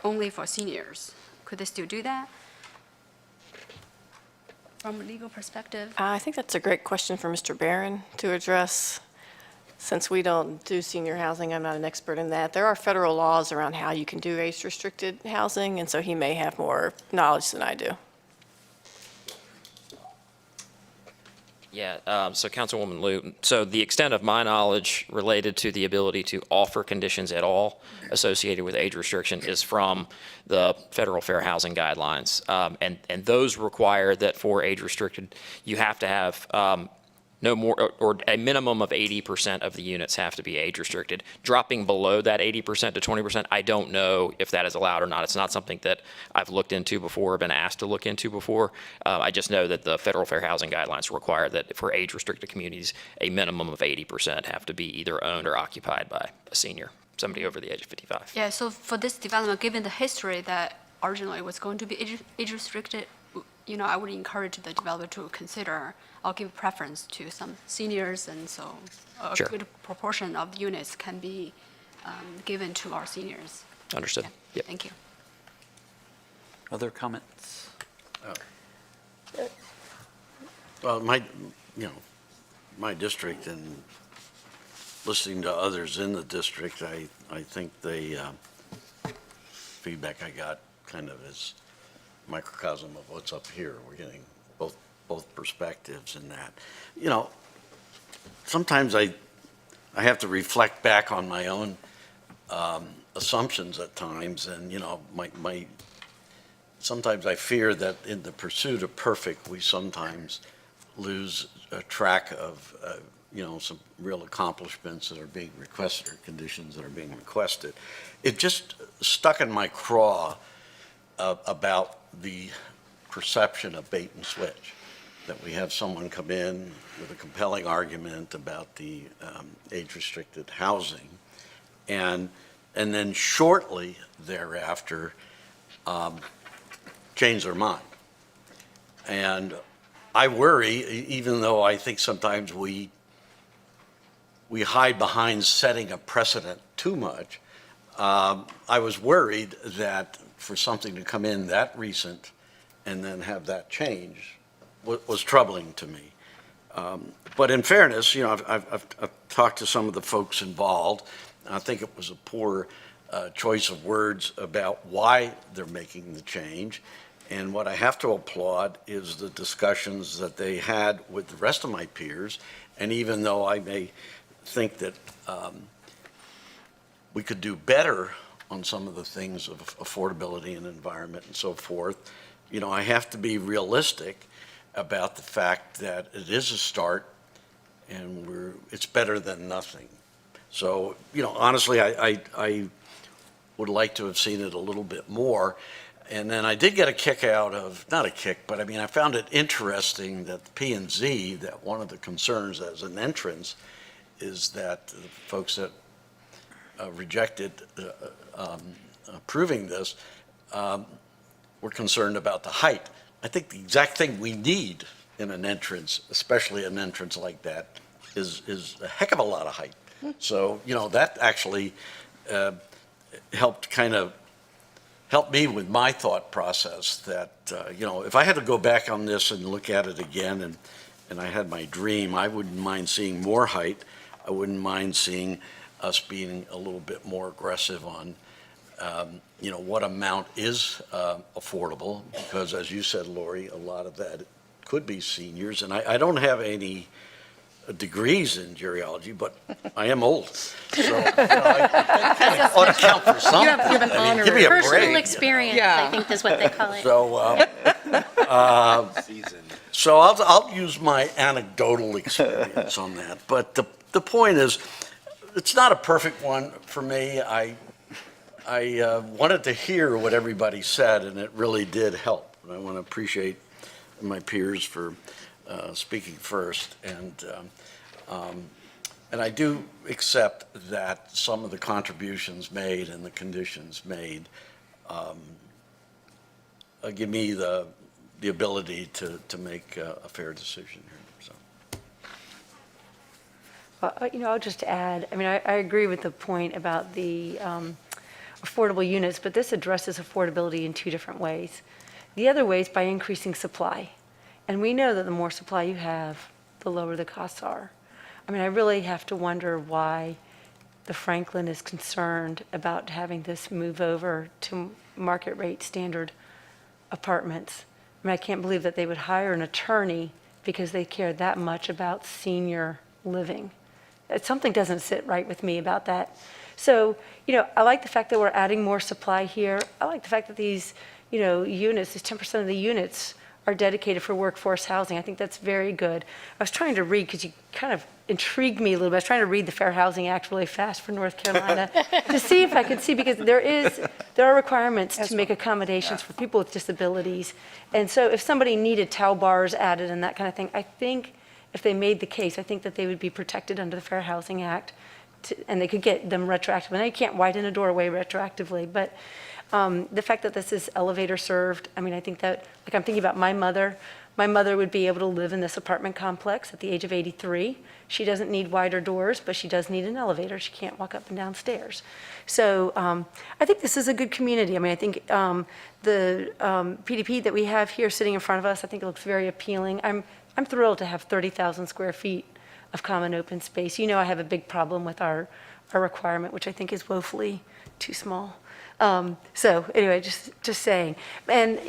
only for seniors? Could they still do that? From a legal perspective? I think that's a great question for Mr. Barron to address. Since we don't do senior housing, I'm not an expert in that. There are federal laws around how you can do age-restricted housing, and so he may have more knowledge than I do. Yeah, so Councilwoman Liu, so the extent of my knowledge related to the ability to offer conditions at all associated with age restriction is from the Federal Fair Housing Guidelines. And those require that for age restricted, you have to have no more, or a minimum of 80% of the units have to be age restricted. Dropping below that 80% to 20%, I don't know if that is allowed or not. It's not something that I've looked into before or been asked to look into before. I just know that the Federal Fair Housing Guidelines require that for age restricted communities, a minimum of 80% have to be either owned or occupied by a senior, somebody over the age of 55. Yeah, so for this development, given the history that originally was going to be age restricted, I would encourage the developer to consider, I'll give preference to some seniors, and so a Sure. good proportion of units can be given to our seniors. Understood. Yep. Thank you. Other comments? Well, my district, and listening to others in the district, I think the feedback I got kind of is microcosm of what's up here. We're getting both perspectives in that. Sometimes I have to reflect back on my own assumptions at times, and sometimes I fear that in the pursuit of perfect, we sometimes lose track of some real accomplishments that are being requested or conditions that are being requested. It just stuck in my craw about the perception of bait and switch, that we have someone come in with a compelling argument about the age-restricted housing, and then shortly thereafter change their mind. And I worry, even though I think sometimes we hide behind setting a precedent too much, I was worried that for something to come in that recent and then have that change was troubling to me. But in fairness, I've talked to some of the folks involved. I think it was a poor choice of words about why they're making the change. And what I have to applaud is the discussions that they had with the rest of my peers. And even though I may think that we could do better on some of the things of affordability and environment and so forth, I have to be realistic about the fact that it is a start, and it's better than nothing. So, honestly, I would like to have seen it a little bit more. And then I did get a kick out of, not a kick, but I found it interesting that the P&Z, that one of the concerns as an entrance is that the folks that rejected approving this were concerned about the height. I think the exact thing we need in an entrance, especially an entrance like that, is a heck of a lot of height. So, that actually helped me with my thought process that, if I had to go back on this and look at it again and I had my dream, I wouldn't mind seeing more height. I wouldn't mind seeing us being a little bit more aggressive on, what amount is affordable, because as you said, Lori, a lot of that could be seniors. And I don't have any degrees in geriology, but I am old. So, I ought to count for something. You have an honor. Give me a Personal break. experience, Yeah. I think is what they call it. So I'll use my anecdotal experience on that. But the point is, it's not a perfect one for me. I wanted to hear what everybody said, and it really did help. And I want to appreciate my peers for speaking first, and I do accept that some of the contributions made and the conditions made give me the ability to make a fair decision here, so. I'll just add, I mean, I agree with the point about the affordable units, but this addresses affordability in two different ways. The other way is by increasing supply. And we know that the more supply you have, the lower the costs are. I mean, I really have to wonder why the Franklin is concerned about having this move over to market rate standard apartments. I mean, I can't believe that they would hire an attorney because they care that much about senior living. Something doesn't sit right with me about that. So, I like the fact that we're adding more supply here. I like the fact that these, units, these 10% of the units are dedicated for workforce housing. I think that's very good. I was trying to read, because you kind of intrigued me a little bit. I was trying to read the Fair Housing Act really fast for North Carolina to see if I could see, because there are requirements to make accommodations for people with disabilities. And so if somebody needed towel bars added and that kind of thing, I think if they made the case, I think that they would be protected under the Fair Housing Act, and they could get them retroactively. Now, you can't widen a doorway retroactively, but the fact that this is elevator served, I mean, I think that, like, I'm thinking about my mother. My mother would be able to live in this apartment complex at the age of 83. She doesn't need wider doors, but she does need an elevator. She can't walk up and down stairs. So I think this is a good community. I mean, I think the PDP that we have here sitting in front of us, I think it looks very appealing. I'm thrilled to have 30,000 square feet of common open space. I have a big problem with our requirement, which I think is woefully too small. So anyway, just saying. And,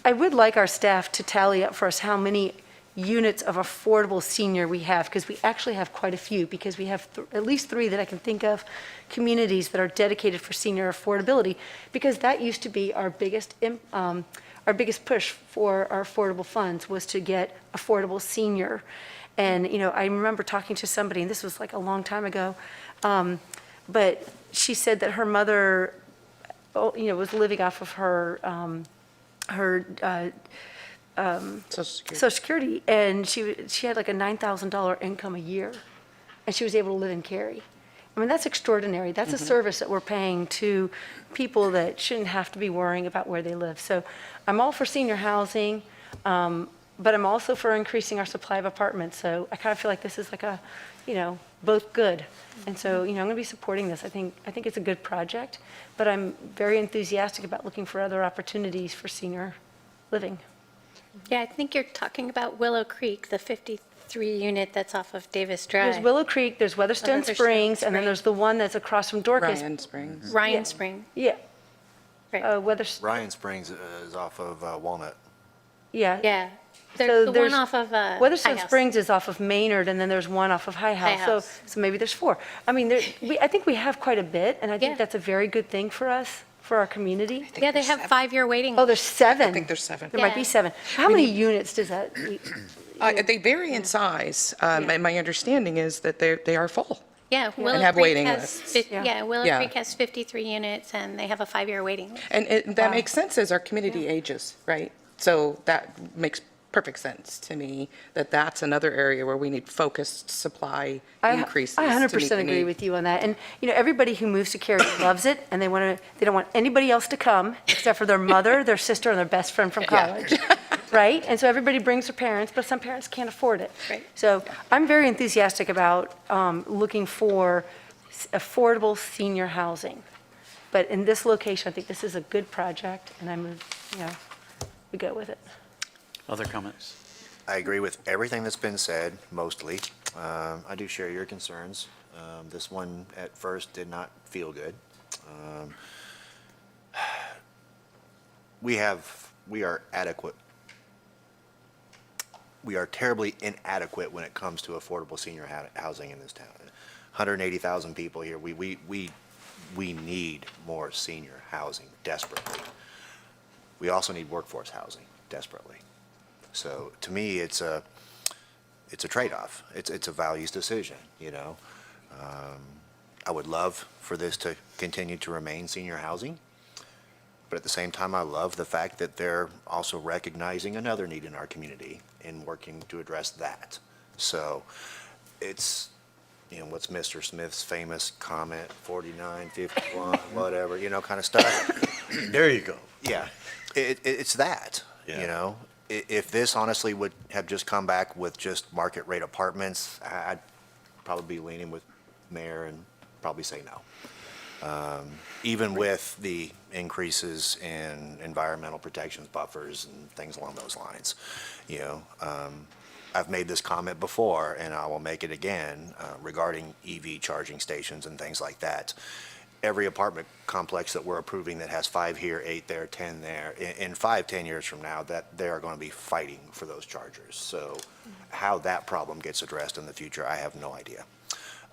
I would like our staff to tally up for us how many units of affordable senior we have, because we actually have quite a few, because we have at least 3 that I can think of, communities that are dedicated for senior affordability, because that used to be our biggest push for our affordable funds, was to get affordable senior. And, I remember talking to somebody, and this was like a long time ago, but she said that her mother, was living off of her Social Security, and she had like a $9,000 income a year, and she was able to live in Cary. I mean, that's extraordinary. That's a service that we're paying to people that shouldn't have to be worrying about where they live. So I'm all for senior housing, but I'm also for increasing our supply of apartments. So I kind of feel like this is like a, both good. And so, I'm going to be supporting this. I think it's a good project, but I'm very enthusiastic about looking for other opportunities for senior living. Yeah, I think you're talking about Willow Creek, the 53 unit that's off of Davis Drive. There's Willow Creek, there's Weatherstone Springs, and then there's the one that's across from Dorcas. Ryan Springs. Ryan Spring. Yeah. Right. Ryan Springs is off of Walnut. Yeah. Yeah. So There's the there's- one off of Weatherstone High House. Springs is off of Maynard, and then there's one off of High House. House. So maybe there's 4. I mean, I think we have quite a bit, and I think Yeah. that's a very good thing for us, for our community. Yeah, they have 5-year waiting. Oh, there's 7. I think there's 7. There might be Yeah. 7. How many units does that? They vary in size, and my understanding is that they are full. Yeah, Willow have Creek waiting has lists. Willow Yeah. Creek has 53 units, and they have a 5-year waiting list. And that makes sense as our community ages, right? So that makes perfect sense to me, that's another area where we need focused supply increases. I to meet 100% the agree need. with you on that. And, everybody who moves to Cary loves it, and they don't want anybody else to come except for their mother, their sister, and their best friend from college. Right? And so everybody brings their parents, but some parents can't afford it. Right. So I'm very enthusiastic about looking for affordable senior housing. But in this location, I think this is a good project, and we go with it. Other comments? I agree with everything that's been said, mostly. I do share your concerns. This one at first did not feel good. We are adequate. We are terribly inadequate when it comes to affordable senior housing in this town. 180,000 people here. We need more senior housing desperately. We also need workforce housing desperately. So to me, it's a trade-off. It's a values decision, I would love for this to continue to remain senior housing. But at the same time, I love the fact that they're also recognizing another need in our community and working to address that. So it's, what's Mr. Smith's famous comment, 49, 51, whatever, kind of stuff. There you go. Yeah, it's that, Yeah. If this honestly would have just come back with just market rate apartments, I'd probably be leaning with mayor and probably say no. Even with the increases in environmental protections buffers and things along those lines. I've made this comment before, and I will make it again, regarding EV charging stations and things like that. Every apartment complex that we're approving that has 5 here, 8 there, 10 there, in 5-10 years from now, that they are going to be fighting for those chargers. So how that problem gets addressed in the future, I have no idea.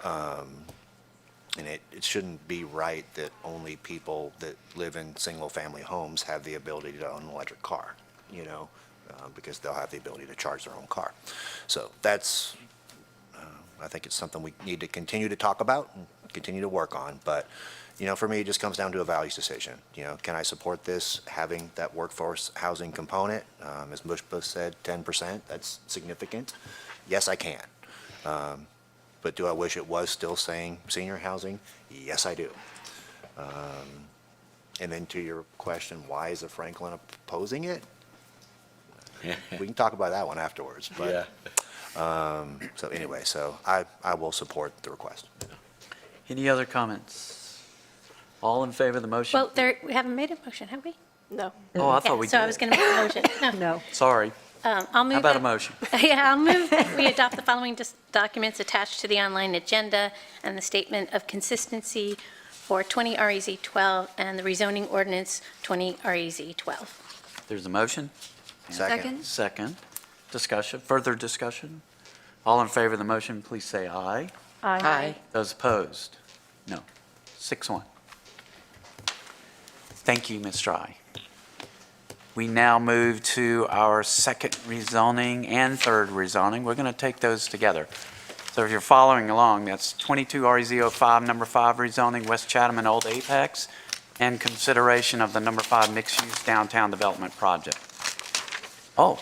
And it shouldn't be right that only people that live in single-family homes have the ability to own an electric car, because they'll have the ability to charge their own car. So that's, I think it's something we need to continue to talk about and continue to work on. But, for me, it just comes down to a values decision. Can I support this, having that workforce housing component? As Bush said, 10%, that's significant. Yes, I can. But do I wish it was still saying senior housing? Yes, I do. And then to your question, why is the Franklin opposing it? We can talk about that one afterwards. But, so anyway, I will support the request. Any other comments? All in favor of the motion? Well, we haven't made a motion, have we? No. Oh, I thought we did. So I was going to make a motion. No. Sorry. I'll move. How about a that- motion? Yeah, I'll move that we adopt the following documents attached to the online agenda and the statement of consistency for 20 REZ 12 and the rezoning ordinance 20 REZ 12. There's a motion? Second. Second. Discussion, further discussion? All in favor of the motion, please say aye. Aye. Those opposed? No. 6-1. Thank you, Ms. Dry. We now move to our second rezoning and third rezoning. We're going to take those together. So if you're following along, that's 22 REZ 05, number 5 rezoning, West Chatham and Old Apex, and consideration of the number 5 mixed-use downtown development project. Oh,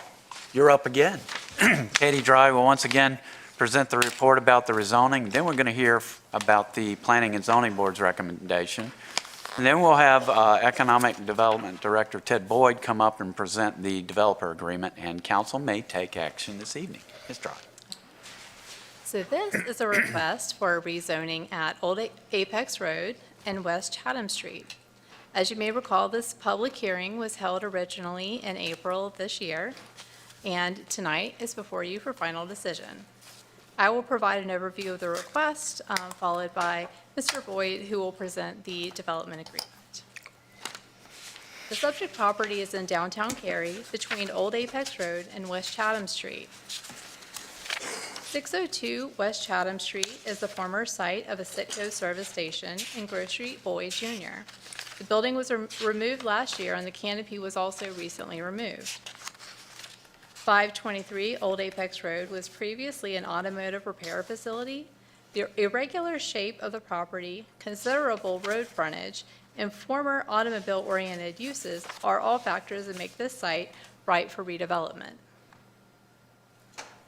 you're up again. Katie Dry will once again present the report about the rezoning. Then we're going to hear about the Planning and Zoning Board's recommendation. And then we'll have Economic Development Director Ted Boyd come up and present the developer agreement, and council may take action this evening. Ms. Dry. So this is a request for a rezoning at Old Apex Road and West Chatham Street. As you may recall, this public hearing was held originally in April of this year, and tonight is before you for final decision. I will provide an overview of the request, followed by Mr. Boyd, who will present the development agreement. The subject property is in downtown Cary between Old Apex Road and West Chatham Street. 602 West Chatham Street is the former site of a Citgo service station and Grocery Boy Jr. The building was removed last year, and the canopy was also recently removed. 523 Old Apex Road was previously an automotive repair facility. The irregular shape of the property, considerable road frontage, and former automobile-oriented uses are all factors that make this site ripe for redevelopment.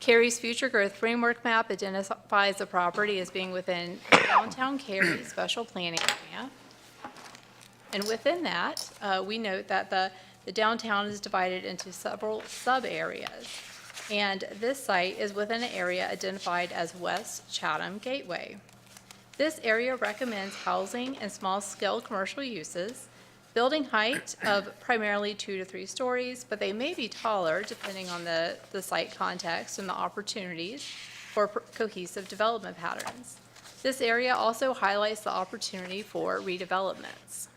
Cary's future growth framework map identifies the property as being within downtown Cary special planning area. And within that, we note that the downtown is divided into several sub-areas. And this site is within an area identified as West Chatham Gateway. This area recommends housing and small-scale commercial uses, building height of primarily 2 to 3 stories, but they may be taller depending on the site context and the opportunities for cohesive development patterns. This area also highlights the opportunity for redevelopments.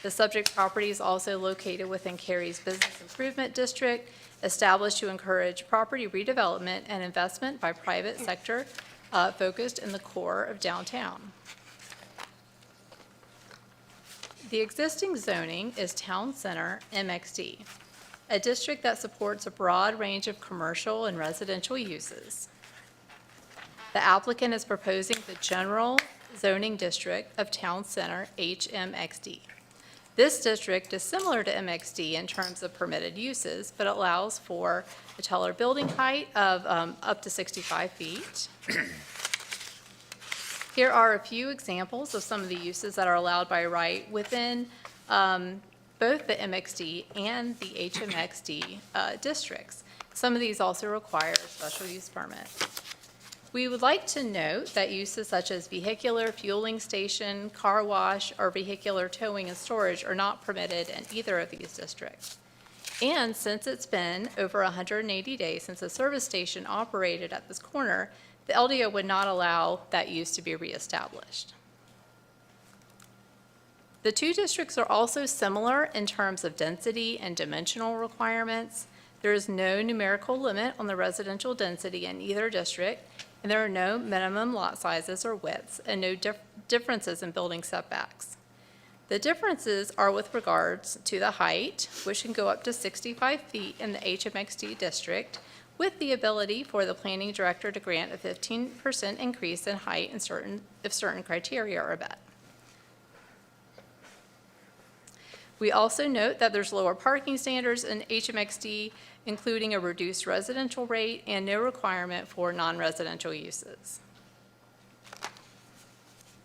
The subject property is also located within Cary's Business Improvement District, established to encourage property redevelopment and investment by private sector focused in the core of downtown. The existing zoning is Town Center MXD, a district that supports a broad range of commercial and residential uses. The applicant is proposing the general zoning district of Town Center HMXD. This district is similar to MXD in terms of permitted uses, but allows for a taller building height of up to 65 feet. Here are a few examples of some of the uses that are allowed by right within both the MXD and the HMXD districts. Some of these also require a special use permit. We would like to note that uses such as vehicular fueling station, car wash, or vehicular towing and storage are not permitted in either of these districts. And since it's been over 180 days since a service station operated at this corner, the LDO would not allow that use to be reestablished. The two districts are also similar in terms of density and dimensional requirements. There is no numerical limit on the residential density in either district, and there are no minimum lot sizes or widths, and no differences in building setbacks. The differences are with regards to the height, which can go up to 65 feet in the HMXD district, with the ability for the planning director to grant a 15% increase in height if certain criteria are met. We also note that there's lower parking standards in HMXD, including a reduced residential rate and no requirement for non-residential uses.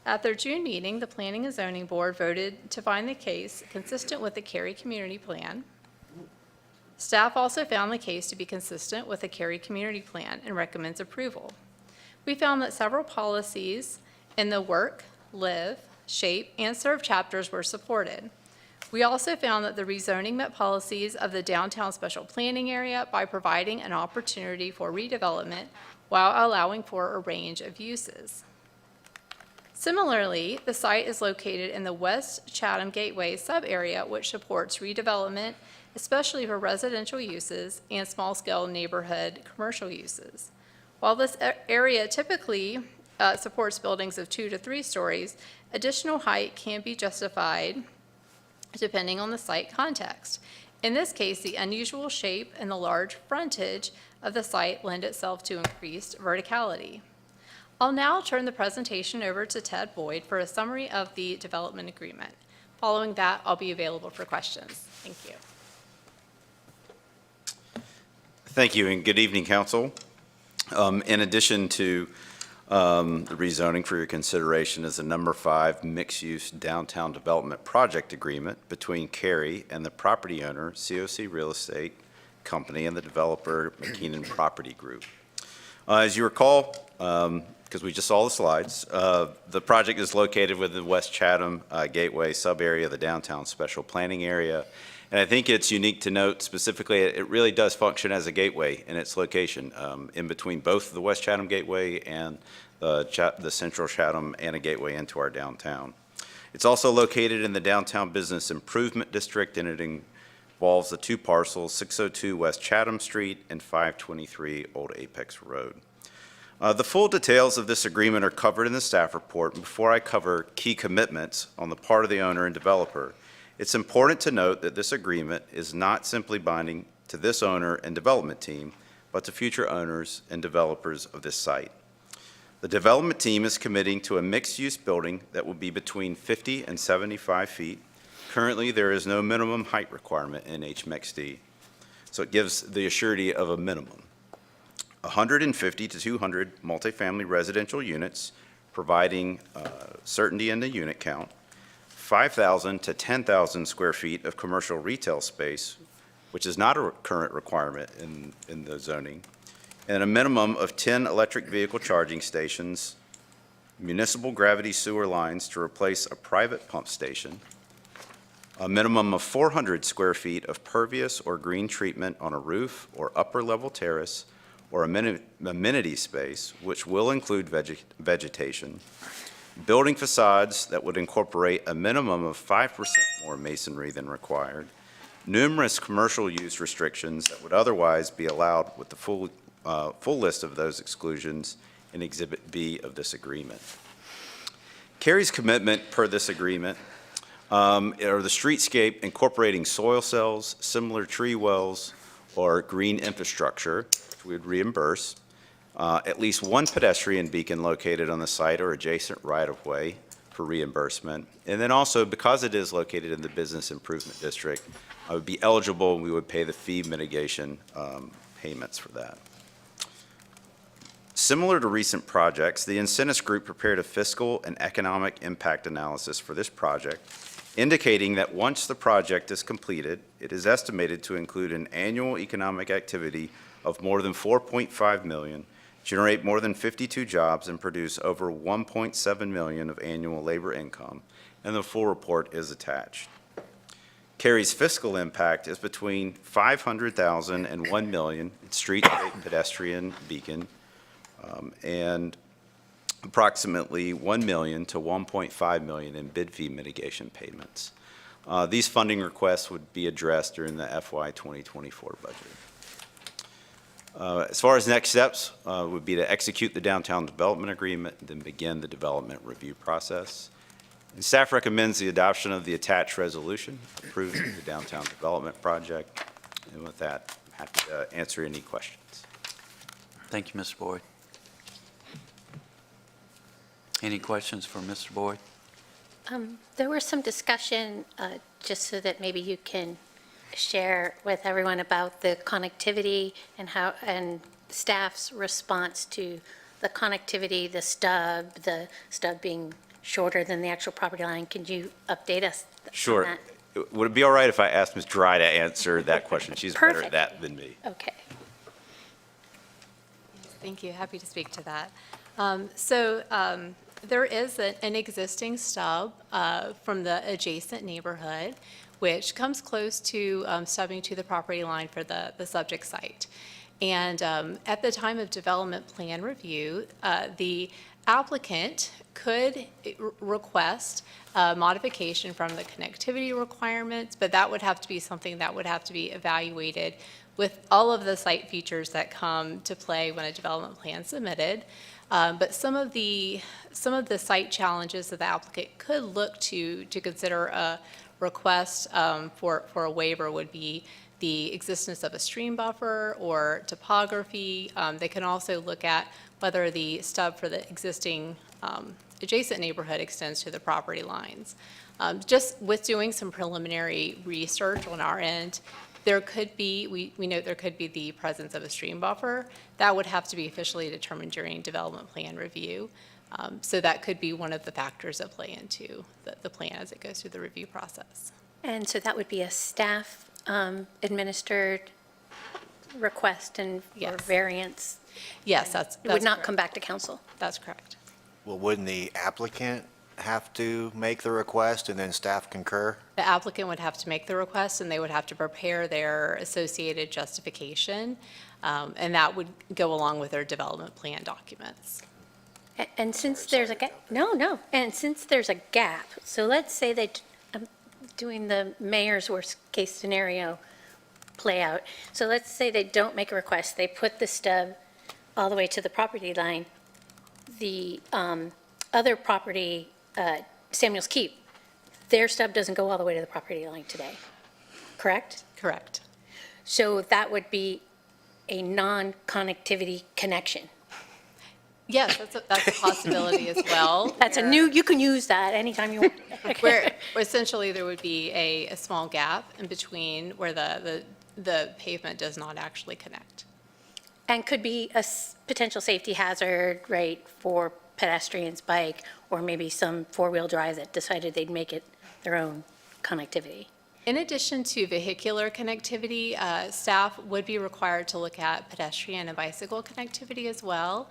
At their June meeting, the Planning and Zoning Board voted to find the case consistent with the Cary Community Plan. Staff also found the case to be consistent with the Cary Community Plan and recommends approval. We found that several policies in the work, live, shape, and serve chapters were supported. We also found that the rezoning met policies of the downtown special planning area by providing an opportunity for redevelopment while allowing for a range of uses. Similarly, the site is located in the West Chatham Gateway sub-area, which supports redevelopment, especially for residential uses and small-scale neighborhood commercial uses. While this area typically supports buildings of 2 to 3 stories, additional height can be justified depending on the site context. In this case, the unusual shape and the large frontage of the site lend itself to increased verticality. I'll now turn the presentation over to Ted Boyd for a summary of the development agreement. Following that, I'll be available for questions. Thank you. Thank you, and good evening, Council. In addition to the rezoning for your consideration is the number 5 mixed-use downtown development project agreement between Cary and the property owner, COC Real Estate Company, and the developer, McKeenan Property Group. As you recall, because we just saw the slides, the project is located within the West Chatham Gateway sub-area of the downtown special planning area. And I think it's unique to note specifically, it really does function as a gateway in its location, in between both the West Chatham Gateway and the Central Chatham and a gateway into our downtown. It's also located in the Downtown Business Improvement District, and it involves the 2 parcels, 602 West Chatham Street and 523 Old Apex Road. The full details of this agreement are covered in the staff report. And before I cover key commitments on the part of the owner and developer, it's important to note that this agreement is not simply binding to this owner and development team, but to future owners and developers of this site. The development team is committing to a mixed-use building that will be between 50 and 75 feet. Currently, there is no minimum height requirement in HMXD, so it gives the assurity of a minimum. 150 to 200 multifamily residential units, providing certainty in the unit count, 5,000 to 10,000 square feet of commercial retail space, which is not a current requirement in the zoning, and a minimum of 10 electric vehicle charging stations, municipal gravity sewer lines to replace a private pump station, a minimum of 400 square feet of pervious or green treatment on a roof or upper level terrace or amenity space, which will include vegetation, building facades that would incorporate a minimum of 5% more masonry than required, numerous commercial use restrictions that would otherwise be allowed with the full list of those exclusions in Exhibit B of this agreement. Cary's commitment per this agreement are the streetscape incorporating soil cells, similar tree wells, or green infrastructure, which we would reimburse, at least 1 pedestrian beacon located on the site or adjacent right-of-way, per reimbursement. And then also, because it is located in the Business Improvement District, I would be eligible, and we would pay the fee mitigation payments for that. Similar to recent projects, the Incentives Group prepared a fiscal and economic impact analysis for this project, indicating that once the project is completed, it is estimated to include an annual economic activity of more than $4.5 million, generate more than 52 jobs, and produce over $1.7 million of annual labor income, and the full report is attached. Cary's fiscal impact is between $500,000 and $1 million in street pedestrian beacon, and approximately $1 million to $1.5 million in bid fee mitigation payments. These funding requests would be addressed during the FY 2024 budget. As far as next steps, would be to execute the downtown development agreement, then begin the development review process. And staff recommends the adoption of the attached resolution approving the downtown development project. And with that, I'm happy to answer any questions. Thank you, Mr. Boyd. Any questions for Mr. Boyd? There was some discussion, just so that maybe you can share with everyone about the connectivity and staff's response to the connectivity, the stub being shorter than the actual property line. Can you update us on Sure. that? Would it be all right if I asked Ms. Dry to answer that question? She's better at that than me. Okay. Thank you. Happy to speak to that. There is an existing stub from the adjacent neighborhood, which comes close to stubbing to the property line for the subject site. And at the time of development plan review, the applicant could request a modification from the connectivity requirements, but that would have to be something that would have to be evaluated with all of the site features that come to play when a development plan is submitted. But some of the site challenges that the applicant could look to consider a request for a waiver would be the existence of a stream buffer or topography. They can also look at whether the stub for the existing adjacent neighborhood extends to the property lines. Just with doing some preliminary research on our end, there could be, we note there could be the presence of a stream buffer. That would have to be officially determined during development plan review. So that could be one of the factors that play into the plan as it goes through the review process. And so that would be a staff administered request and or variance? Yes, that's It would not correct. come back to council? That's correct. Well, wouldn't the applicant have to make the request and then staff concur? The applicant would have to make the request, and they would have to prepare their associated justification, and that would go along with their development plan documents. And since there's a gap, no, and since there's a gap, so let's say that, I'm doing the mayor's worst case scenario play out. So let's say they don't make a request, they put the stub all the way to the property line. The other property, Samuel's Keep, their stub doesn't go all the way to the property line today, correct? Correct. So that would be a non-connectivity connection. Yes, that's a possibility as well. That's a new, you can use that anytime you want. Where essentially there would be a small gap in between where the pavement does not actually connect. And could be a potential safety hazard, right, for pedestrians, bike, or maybe some four-wheel drive that decided they'd make it their own connectivity. In addition to vehicular connectivity, staff would be required to look at pedestrian and bicycle connectivity as well.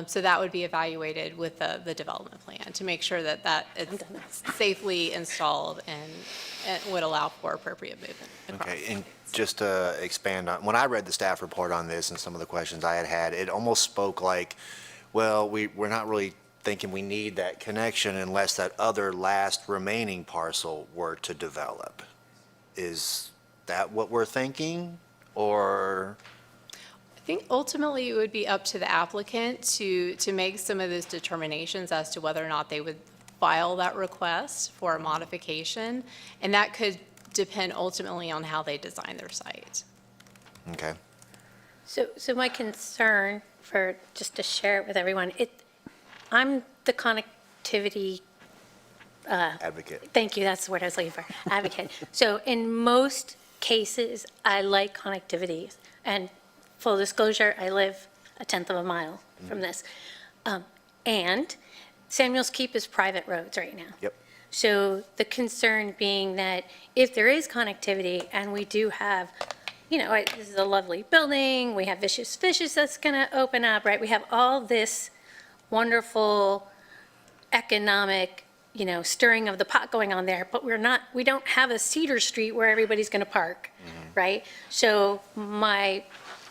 So that would be evaluated with the development plan to make sure that is safely installed and would allow for appropriate movement across. Okay, and just to expand on, when I read the staff report on this and some of the questions I had, it almost spoke like, well, we're not really thinking we need that connection unless that other last remaining parcel were to develop. Is that what we're thinking, or? I think ultimately it would be up to the applicant to make some of those determinations as to whether or not they would file that request for a modification, and that could depend ultimately on how they design their site. Okay. So my concern, just to share it with everyone, I'm the connectivity Advocate. Thank you, that's the word I was looking for, advocate. So in most cases, I like connectivity. And full disclosure, I live a tenth of a mile from this. And Samuel's Keep is private roads right now. Yep. So the concern being that if there is connectivity and we do have, this is a lovely building, we have Vicious Fishes that's going to open up, right? We have all this wonderful economic, stirring of the pot going on there, but we don't have a Cedar Street where everybody's going to park, right? So my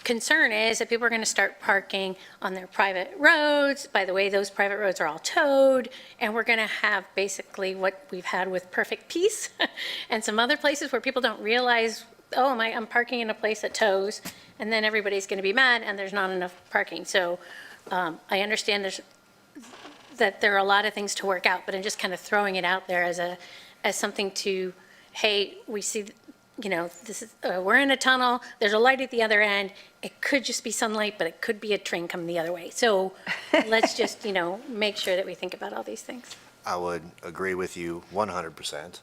concern is that people are going to start parking on their private roads. By the way, those private roads are all towed, and we're going to have basically what we've had with Perfect Peace and some other places where people don't realize, oh, I'm parking in a place that tows, and then everybody's going to be mad, and there's not enough parking. So I understand that there are a lot of things to work out, but I'm just kind of throwing it out there as something to, hey, we see, this is, we're in a tunnel, there's a light at the other end, it could just be sunlight, but it could be a train coming the other way. So let's just, make sure that we think about all these things. I would agree with you 100%.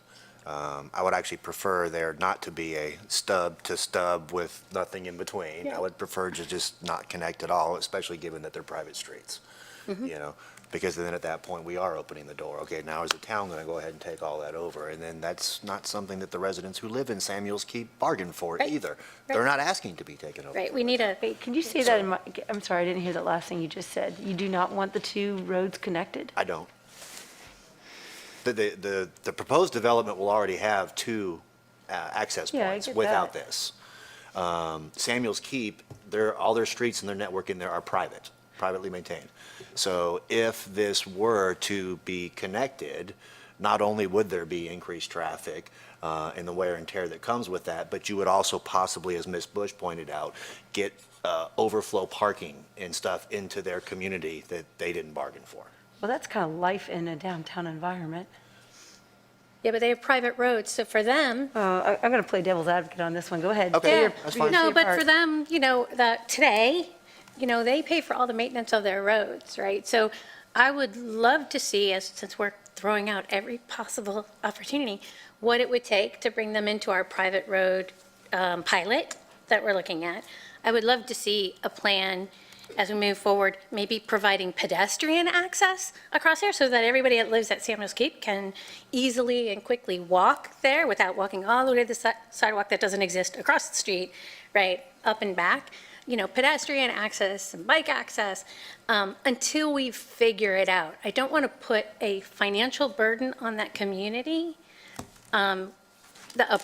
I would actually prefer there not to be a stub to stub with nothing in between. Yeah. I would prefer to just not connect at all, especially given that they're private streets. Because then at that point, we are opening the door. Okay, now is the town going to go ahead and take all that over? And then that's not something that the residents who live in Samuel's Keep bargain for Right. either. Right. They're not asking to be taken over. Right, we need a, Wait, can you say that I'm sorry, I didn't hear that last thing you just said. You do not want the two roads connected? I don't. The proposed development will already have two access Yeah, I points get without that. this. Samuel's Keep, all their streets and their network in there are privately maintained. So if this were to be connected, not only would there be increased traffic and the wear and tear that comes with that, but you would also possibly, as Ms. Bush pointed out, get overflow parking and stuff into their community that they didn't bargain for. Well, that's kind of life in a downtown environment. yeah, but they have private roads, so for them, I'm going to play devil's advocate on this one. Go ahead. Okay, Say your- that's fine. no, your but part. for them, today, they pay for all the maintenance of their roads, right? So I would love to see, since we're throwing out every possible opportunity, what it would take to bring them into our private road pilot that we're looking at. I would love to see a plan as we move forward, maybe providing pedestrian access across there so that everybody that lives at Samuel's Keep can easily and quickly walk there without walking all the way to the sidewalk that doesn't exist across the street, right, up and back. Pedestrian access and bike access, until we figure it out. I don't want to put a financial burden on that community, a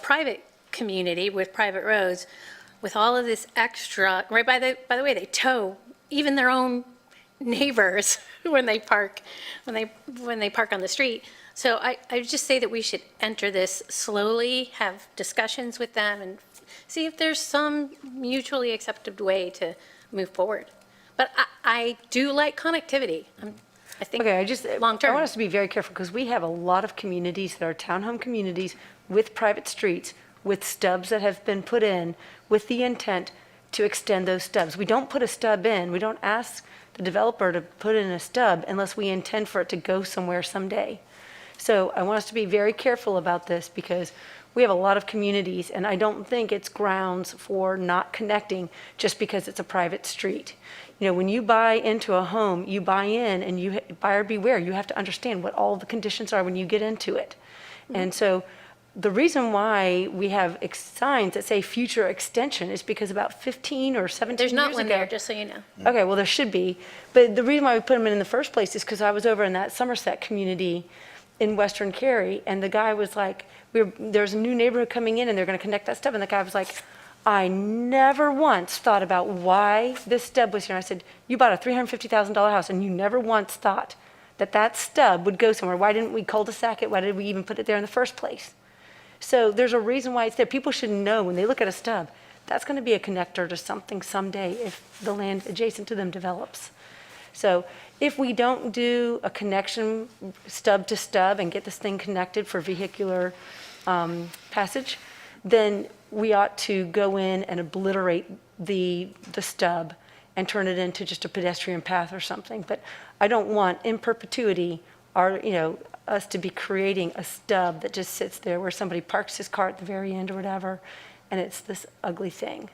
private community with private roads, with all of this extra, right, by the way, they tow even their own neighbors when they park on the street. So I just say that we should enter this slowly, have discussions with them, and see if there's some mutually accepted way to move forward. But I do like connectivity. I think Okay, I long term. want us to be very careful because we have a lot of communities that are townhome communities with private streets, with stubs that have been put in with the intent to extend those stubs. We don't put a stub in, we don't ask the developer to put in a stub unless we intend for it to go somewhere someday. So I want us to be very careful about this because we have a lot of communities, and I don't think it's grounds for not connecting just because it's a private street. When you buy into a home, you buy in, and you buyer beware. You have to understand what all the conditions are when you get into it. And so the reason why we have signs that say future extension is because about 15 or 17 There's years not ago. one there, just so you know. Okay, well, there should be. But the reason why we put them in the first place is because I was over in that Somerset community in Western Cary, and the guy was like, there's a new neighborhood coming in, and they're going to connect that stub. And the guy was like, I never once thought about why this stub was here. And I said, you bought a $350,000 house, and you never once thought that that stub would go somewhere. Why didn't we cul-de-sac it? Why did we even put it there in the first place? So there's a reason why it's there. People should know when they look at a stub, that's going to be a connector to something someday if the land adjacent to them develops. So if we don't do a connection stub to stub and get this thing connected for vehicular passage, then we ought to go in and obliterate the stub and turn it into just a pedestrian path or something. But I don't want in perpetuity us to be creating a stub that just sits there where somebody parks his car at the very end or whatever, and it's this ugly thing.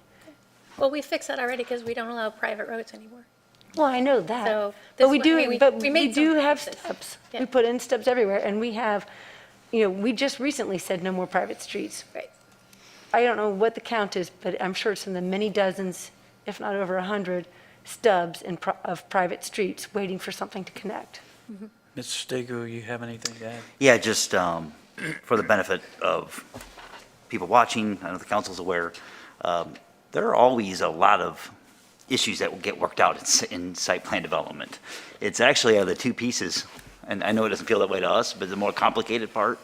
Well, we fixed that already because we don't allow private roads anymore. Well, I know that. So But this we one- I mean, do, but we we made do some have fixes. stubs. Yeah. We put in stubs everywhere, and we have, we just recently said no more private streets. Right. I don't know what the count is, but I'm sure it's in the many dozens, if not over 100, stubs of private streets waiting for something to connect. Mr. Stigall, you have anything to add? Yeah, just for the benefit of people watching, I know the council's aware, there are always a lot of issues that will get worked out in site plan development. It's actually the two pieces, and I know it doesn't feel that way to us, but the more complicated part.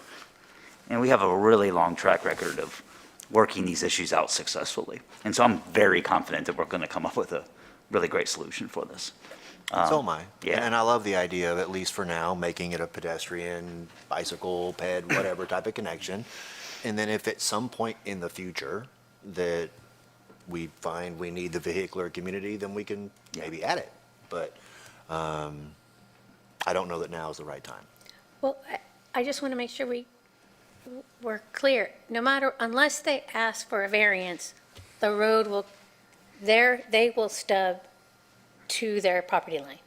And we have a really long track record of working these issues out successfully. And so I'm very confident that we're going to come up with a really great solution for this. So am I. Yeah. And I love the idea of, at least for now, making it a pedestrian, bicycle, ped, whatever type of connection. And then if at some point in the future that we find we need the vehicular community, then we can maybe add it. But I don't know that now is the right time. Well, I just want to make sure we're clear. No matter, unless they ask for a variance, the road will, they will stub to their property line,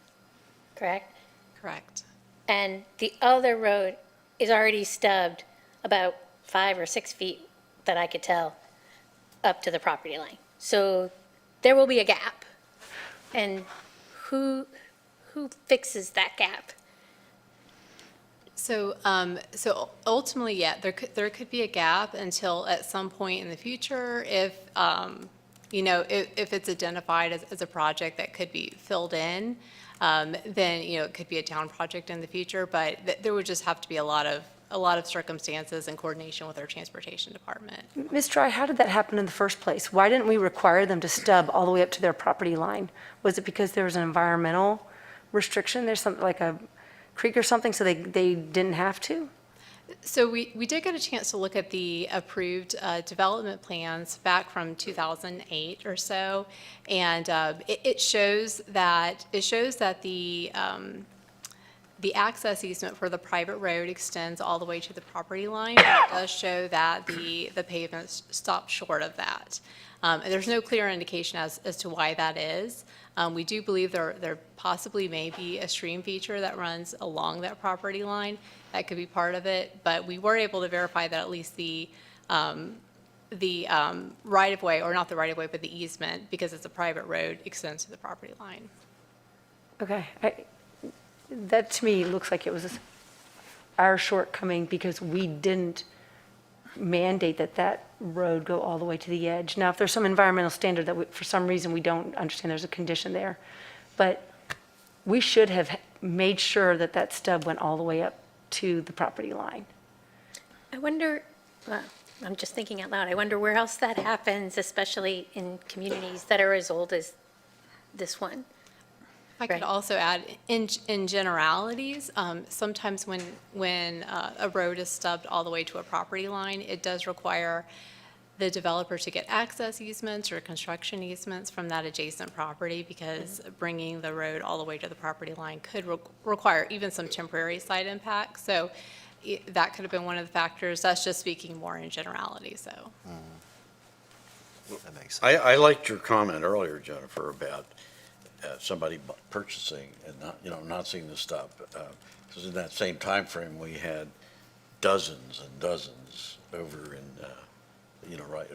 correct? Correct. And the other road is already stubbed about 5 or 6 feet, that I could tell, up to the property line. So there will be a gap. And who fixes that gap? So, so ultimately, yeah, there could be a gap until at some point in the future, if, if it's identified as a project that could be filled in, then, it could be a town project in the future, but there would just have to be a lot of circumstances and coordination with our transportation department. Ms. Dry, how did that happen in the first place? Why didn't we require them to stub all the way up to their property line? Was it because there was an environmental restriction? There's something like a creek or something, so they didn't have to? So we did get a chance to look at the approved development plans back from 2008 or so, and it shows that the access easement for the private road extends all the way to the property line. It does show that the pavement stopped short of that. And there's no clear indication as to why that is. We do believe there possibly may be a stream feature that runs along that property line. That could be part of it, but we were able to verify that at least the right-of-way, or not the right-of-way, but the easement, because it's a private road, extends to the property line. Okay. That to me looks like it was our shortcoming because we didn't mandate that road go all the way to the edge. Now, if there's some environmental standard that for some reason we don't understand, there's a condition there. But we should have made sure that stub went all the way up to the property line. I wonder, well, I'm just thinking out loud, I wonder where else that happens, especially in communities that are as old as this one. If I could also add, in generalities, sometimes when a road is stubbed all the way to a property line, it does require the developer to get access easements or construction easements from that adjacent property, because bringing the road all the way to the property line could require even some temporary site impact. So that could have been one of the factors. That's just speaking more in generality, so. That makes sense. I liked your comment earlier, Jennifer, about somebody purchasing and not seeing the stuff. Because in that same time frame, we had dozens and dozens over in,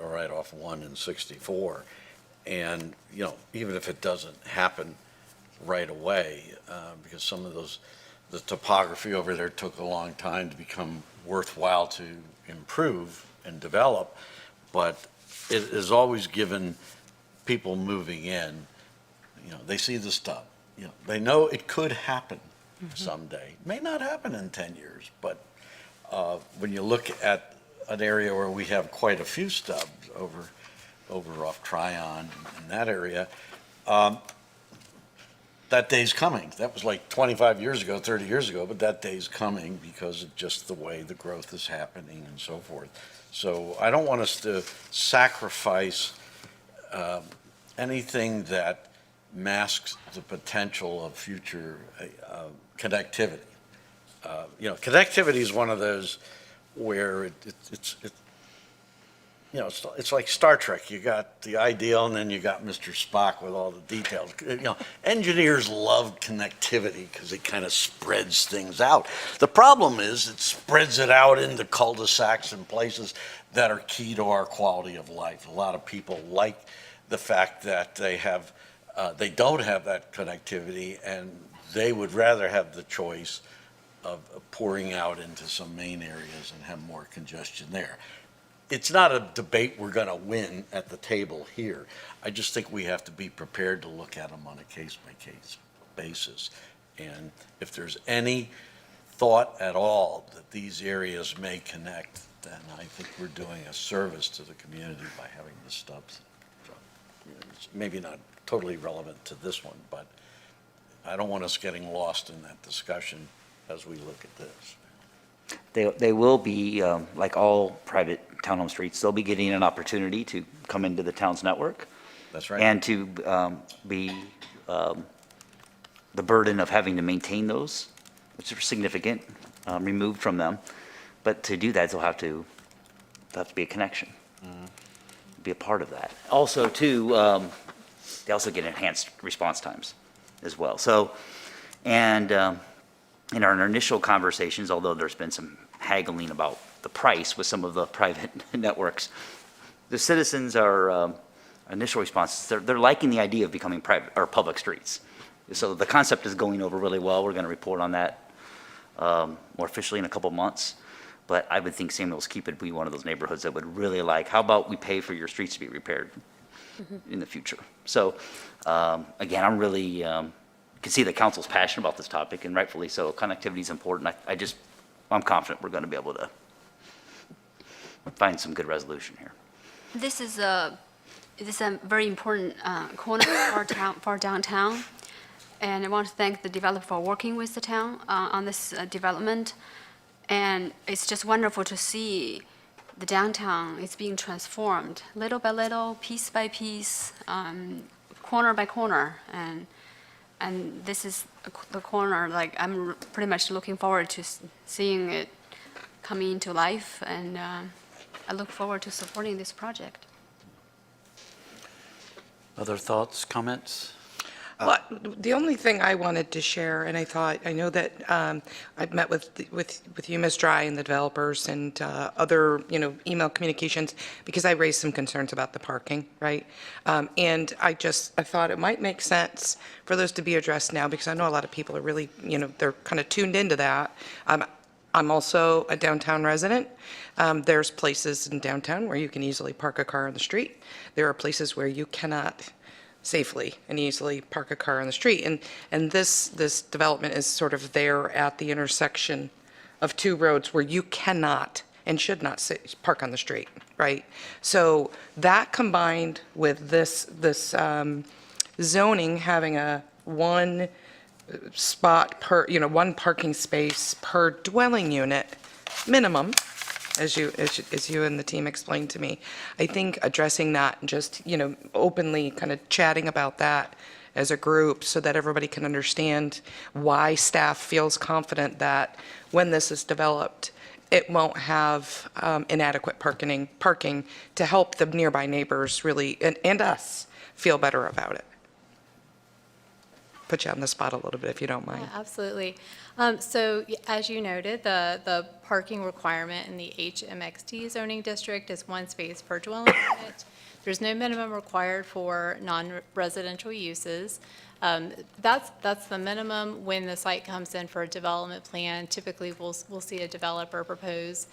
right off 1 and 64. And, even if it doesn't happen right away, because some of the topography over there took a long time to become worthwhile to improve and develop, but it is always given people moving in, they see the stuff, they know it could happen someday. It may not happen in 10 years, but when you look at an area where we have quite a few stubs over off Tryon in that area, that day's coming. That was like 25 years ago, 30 years ago, but that day's coming because of just the way the growth is happening and so forth. So I don't want us to sacrifice anything that masks the potential of future connectivity. Connectivity is one of those where it's like Star Trek. You got the ideal, and then you got Mr. Spock with all the details. Engineers love connectivity because it kind of spreads things out. The problem is it spreads it out into cul-de-sacs and places that are key to our quality of life. A lot of people like the fact that they don't have that connectivity, and they would rather have the choice of pouring out into some main areas and have more congestion there. It's not a debate we're going to win at the table here. I just think we have to be prepared to look at them on a case-by-case basis. And if there's any thought at all that these areas may connect, then I think we're doing a service to the community by having the stubs. So, it's maybe not totally relevant to this one, but I don't want us getting lost in that discussion as we look at this. They will be, like all private townhome streets, they'll be getting an opportunity to come into the town's network. That's right. And to be the burden of having to maintain those, which are significant, removed from them. But to do that, they'll have to be a connection, be a part of that. Also, too, they also get enhanced response times as well. So, and in our initial conversations, although there's been some haggling about the price with some of the private networks, the citizens are, initial responses, they're liking the idea of becoming private or public streets. So the concept is going over really well. We're going to report on that more officially in a couple months. But I would think Samuel's Keep would be one of those neighborhoods that would really like, how about we pay for your streets to be repaired in the future? So again, I'm really, can see the council's passionate about this topic, and rightfully so. Connectivity is important. I'm confident we're going to be able to find some good resolution here. This is a very important corner for downtown, and I want to thank the developer for working with the town on this development. And it's just wonderful to see the downtown is being transformed little by little, piece by piece, corner by corner, and this is the corner. Like, I'm pretty much looking forward to seeing it coming into life, and I look forward to supporting this project. Other thoughts, comments? Well, the only thing I wanted to share, and I know that I've met with you, Ms. Dry, and the developers, and other, email communications, because I raised some concerns about the parking, right? And I thought it might make sense for those to be addressed now, because I know a lot of people are really, they're kind of tuned into that. I'm also a downtown resident. There's places in downtown where you can easily park a car on the street. There are places where you cannot safely and easily park a car on the street. And this development is sort of there at the intersection of two roads where you cannot and should not park on the street, right? So that combined with this zoning having a one spot per, one parking space per dwelling unit minimum, as you and the team explained to me, I think addressing that and just, openly kind of chatting about that as a group so that everybody can understand why staff feels confident that when this is developed, it won't have inadequate parking to help the nearby neighbors really, and us, feel better about it. Put you on the spot a little bit if you don't mind. Yeah, absolutely. So as you noted, the parking requirement in the HMXD zoning district is one space per dwelling unit. There's no minimum required for non-residential uses. That's the minimum. When the site comes in for a development plan, typically we'll see a developer propose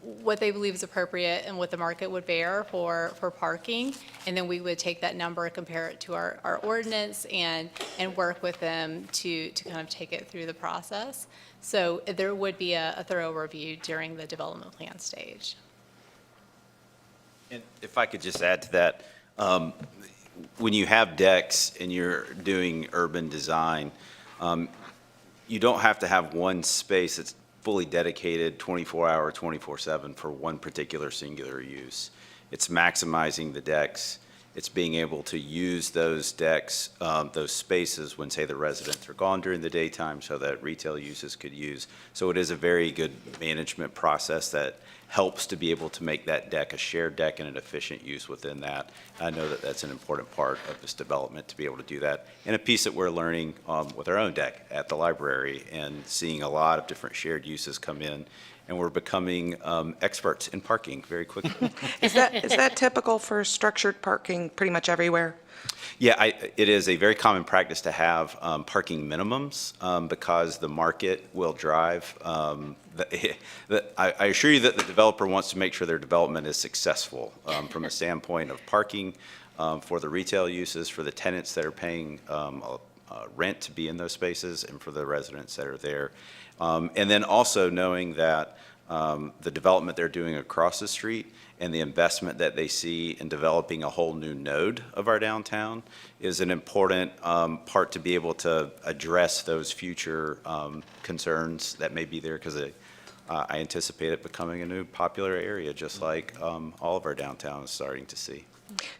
what they believe is appropriate and what the market would bear for parking, and then we would take that number, compare it to our ordinance, and work with them to kind of take it through the process. So there would be a thorough review during the development plan stage. And if I could just add to that, when you have decks and you're doing urban design, you don't have to have one space that's fully dedicated 24-hour, 24/7 for one particular singular use. It's maximizing the decks It's being able to use those decks, those spaces when, say, the residents are gone during the daytime so that retail uses could use. So it is a very good management process that helps to be able to make that deck a shared deck and an efficient use within that. I know that that's an important part of this development, to be able to do that. And a piece that we're learning with our own deck at the library and seeing a lot of different shared uses come in. And we're becoming experts in parking very quickly. Is that typical for structured parking pretty much everywhere? Yeah, it is a very common practice to have parking minimums because the market will drive. I assure you that the developer wants to make sure their development is successful from a standpoint of parking for the retail uses, for the tenants that are paying rent to be in those spaces, and for the residents that are there. And then also knowing that the development they're doing across the street and the investment that they see in developing a whole new node of our downtown is an important part to be able to address those future concerns that may be there, because I anticipate it becoming a new popular area, just like all of our downtown is starting to see.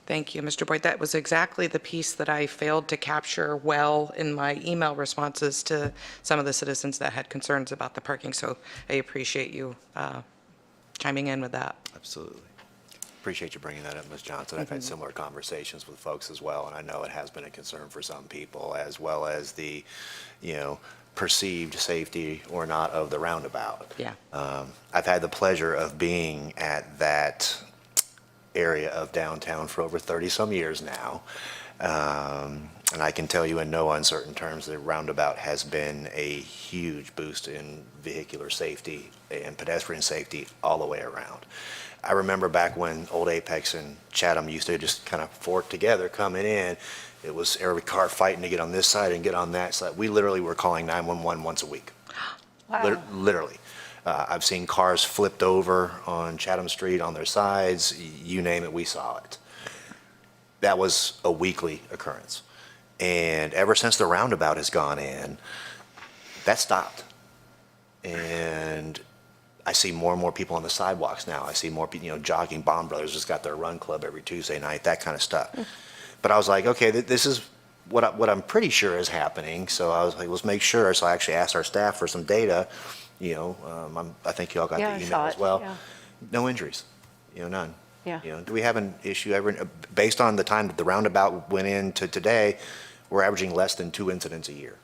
Thank you, Mr. Boyd. That was exactly the piece that I failed to capture well in my email responses to some of the citizens that had concerns about the parking. So I appreciate you chiming in with that. Absolutely. Appreciate you bringing that up, Ms. Johnson. I've had similar conversations with folks as well, and I know it has been a concern for some people, as well as the, perceived safety or not of the roundabout. Yeah. I've had the pleasure of being at that area of downtown for over 30-some years now. And I can tell you in no uncertain terms, the roundabout has been a huge boost in vehicular safety and pedestrian safety all the way around. I remember back when Old Apex and Chatham used to just kind of fork together coming in. It was every car fighting to get on this side and get on that side. We literally were calling 911 once a week. Wow. Literally. I've seen cars flipped over on Chatham Street on their sides. You name it, we saw it. That was a weekly occurrence. And ever since the roundabout has gone in, that stopped. And I see more and more people on the sidewalks now. I see more people, jogging. Bond Brothers just got their run club every Tuesday night, that kind of stuff. But I was like, okay, this is what I'm pretty sure is happening. So I was like, let's make sure. So I actually asked our staff for some data. I think you all got the email as well. Yeah. No injuries, none. Yeah. Do we have an issue ever, based on the time that the roundabout went in to today, we're averaging less than 2 incidents a year.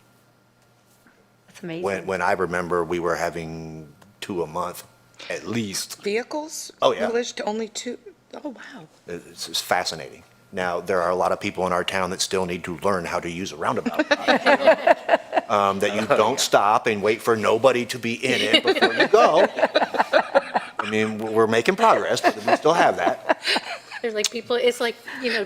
That's amazing. When I remember, we were having 2 a month, at least. Vehicles? Oh, yeah. English to only 2? Oh, wow. It's fascinating. Now, there are a lot of people in our town that still need to learn how to use a roundabout. That you don't stop and wait for nobody to be in it before you go. I mean, we're making progress, but we still have that. There's like people, it's like,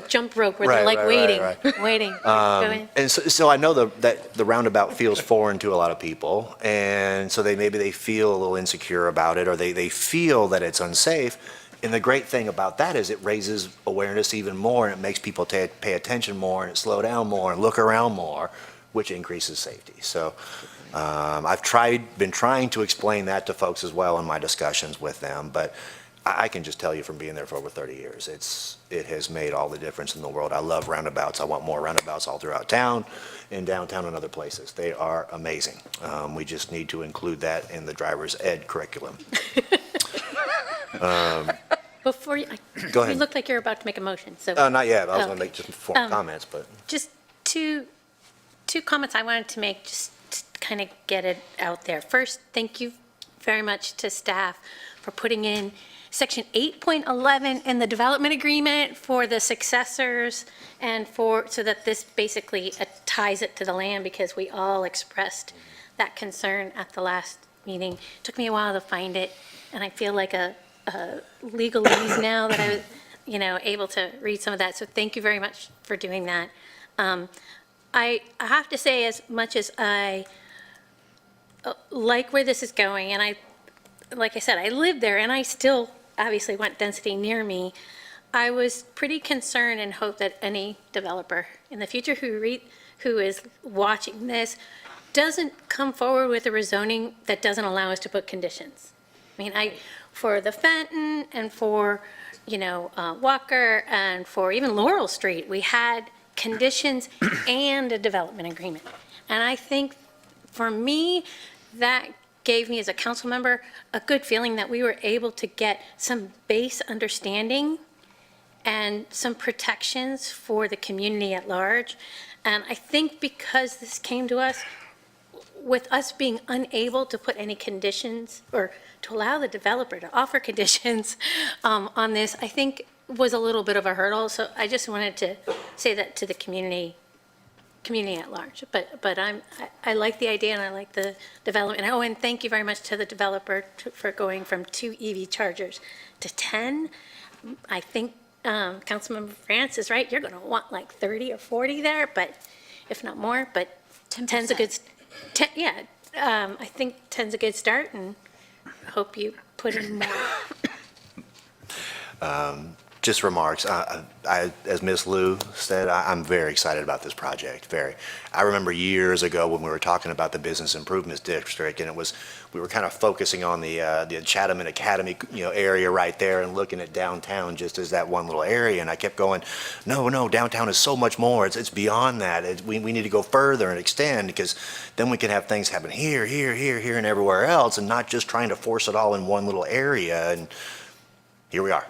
jump rope where they're like waiting. Go in. And so I know that the roundabout feels foreign to a lot of people, and so maybe they feel a little insecure about it, or they feel that it's unsafe. And the great thing about that is it raises awareness even more, and it makes people pay attention more, and slow down more, and look around more, which increases safety. So I've been trying to explain that to folks as well in my discussions with them, but I can just tell you from being there for over 30 years, it has made all the difference in the world. I love roundabouts. I want more roundabouts all throughout town, in downtown and other places. They are amazing. We just need to include that in the driver's ed curriculum. Before you, Go ahead. You look like you're about to make a motion, so. Not yet. I was going to Okay. make just four comments, but. Just two comments I wanted to make, just to kind of get it out there. First, thank you very much to staff for putting in Section 8.11 in the development agreement for the successors and so that this basically ties it to the land, because we all expressed that concern at the last meeting. Took me a while to find it, and I feel like a legalese now that I was, able to read some of that. So thank you very much for doing that. I have to say, as much as I like where this is going, and like I said, I live there, and I still obviously want density near me, I was pretty concerned and hope that any developer in the future who is watching this doesn't come forward with a rezoning that doesn't allow us to put conditions. I mean, for the Fenton and for Walker and for even Laurel Street, we had conditions and a development agreement. And I think for me, that gave me as a council member a good feeling that we were able to get some base understanding and some protections for the community at large. And I think because this came to us, with us being unable to put any conditions or to allow the developer to offer conditions on this, I think was a little bit of a hurdle. So I just wanted to say that to the community at large. But I like the idea and I like the development. Oh, and thank you very much to the developer for going from 2 EV chargers to 10. I think Councilmember France is right. You're going to want like 30 or 40 there, but if not more. But 10's a good. I think 10's a good start, and hope you put in more. Just remarks. As Ms. Liu said, I'm very excited about this project. Very. I remember years ago when we were talking about the Business Improvements District, and we were kind of focusing on the Chatham and Academy, area right there, and looking at downtown just as that one little area. And I kept going, no, downtown is so much more. It's beyond that. We need to go further and extend, because then we can have things happen here, and everywhere else, and not just trying to force it all in one little area. And here we are.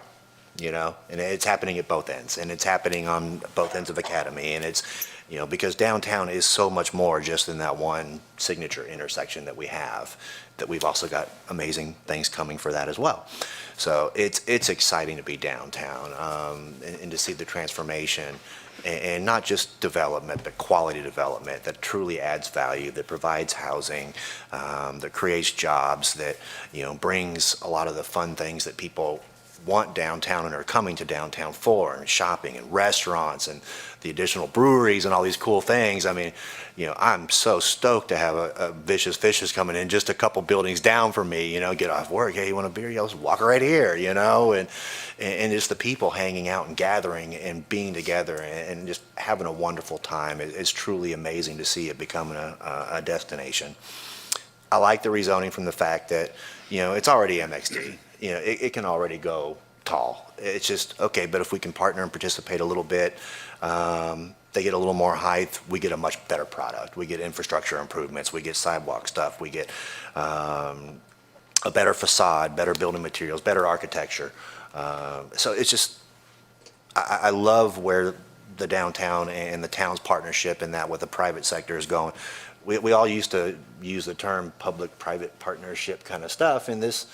And it's happening at both ends, and it's happening on both ends of Academy, and it's, because downtown is so much more just in that one signature intersection that we have, that we've also got amazing things coming for that as well. So it's exciting to be downtown, and to see the transformation, and not just development, but quality development that truly adds value, that provides housing, that creates jobs, that, brings a lot of the fun things that people want downtown and are coming to downtown for, and shopping and restaurants and the additional breweries and all these cool things. I mean, I'm so stoked to have a Vicious Fishes coming in just a couple buildings down from me, get off work. Hey, you want a beer? Yeah, let's walk right here, and just the people hanging out and gathering and being together and just having a wonderful time. It's truly amazing to see it becoming a destination. I like the rezoning from the fact that, it's already MXD. It can already go tall. It's just, okay, but if we can partner and participate a little bit, they get a little more height, we get a much better product. We get infrastructure improvements, we get sidewalk stuff, we get a better facade, better building materials, better architecture. So it's just, I love where the downtown and the town's partnership and that with the private sector is going. We all used to use the term public-private partnership kind of stuff, and this,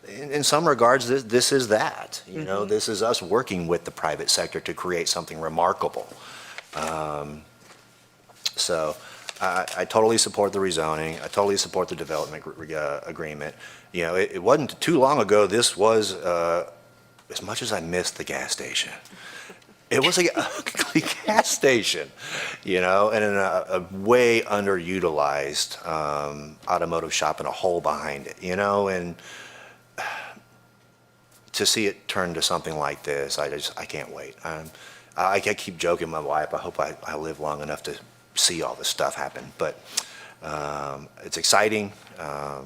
in some regards, this is that. This is us working with the private sector to create something remarkable. So I totally support the rezoning. I totally support the development agreement. It wasn't too long ago, this was, as much as I missed the gas station, it was a ugly gas station, and in a way underutilized automotive shop and a hole behind it, and to see it turn to something like this, I can't wait. I keep joking with my wife, I hope I live long enough to see all this stuff happen, but it's exciting. I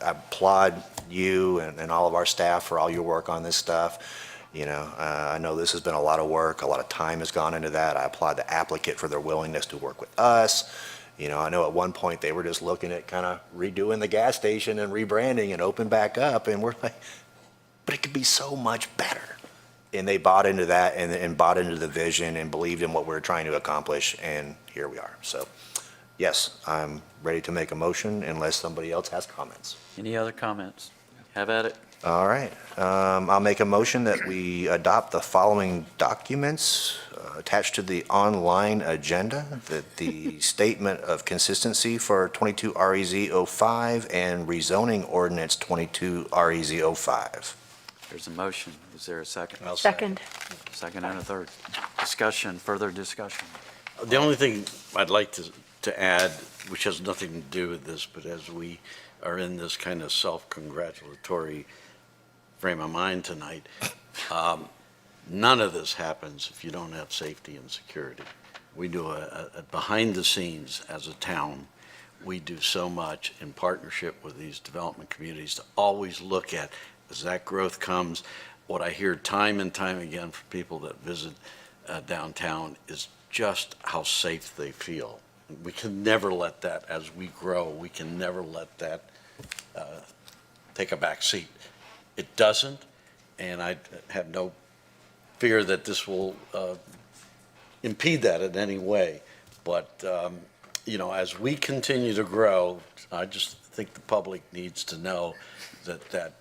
applaud you and all of our staff for all your work on this stuff. I know this has been a lot of work, a lot of time has gone into that. I applaud the applicant for their willingness to work with us. I know at one point they were just looking at kind of redoing the gas station and rebranding and open back up, and we're like, but it could be so much better. And they bought into that and bought into the vision and believed in what we were trying to accomplish, and here we are. So, yes, I'm ready to make a motion unless somebody else has comments. Any other comments? Have at it. All right. I'll make a motion that we adopt the following documents attached to the online agenda, that the Statement of Consistency for 22 REZ 05 and Rezoning Ordinance 22 REZ 05. There's a motion. Is there a second? Second. Second and a third. Discussion, further discussion. The only thing I'd like to add, which has nothing to do with this, but as we are in this kind of self-congratulatory frame of mind tonight, none of this happens if you don't have safety and security. We do a behind the scenes as a town. We do so much in partnership with these development communities to always look at, as that growth comes, what I hear time and time again from people that visit downtown is just how safe they feel. We can never let that, as we grow, we can never let that take a back seat. It doesn't, and I have no fear that this will impede that in any way. But, as we continue to grow, I just think the public needs to know that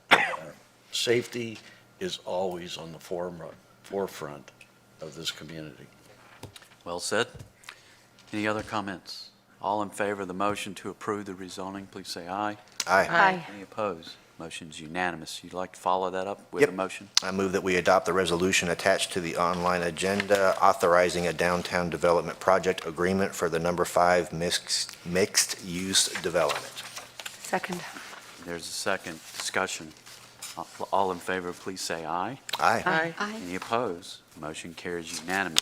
safety is always on the forefront of this community. Well said. Any other comments? All in favor of the motion to approve the rezoning, please say aye. Aye. Aye. Any opposed? Motion's unanimous. You'd like to follow that up with Yep. a motion? I move that we adopt the resolution attached to the online agenda authorizing a downtown development project agreement for the number 5 mixed-use development. Second. There's a second discussion. All in favor, please say aye. Aye. Any opposed? Motion carries unanimous.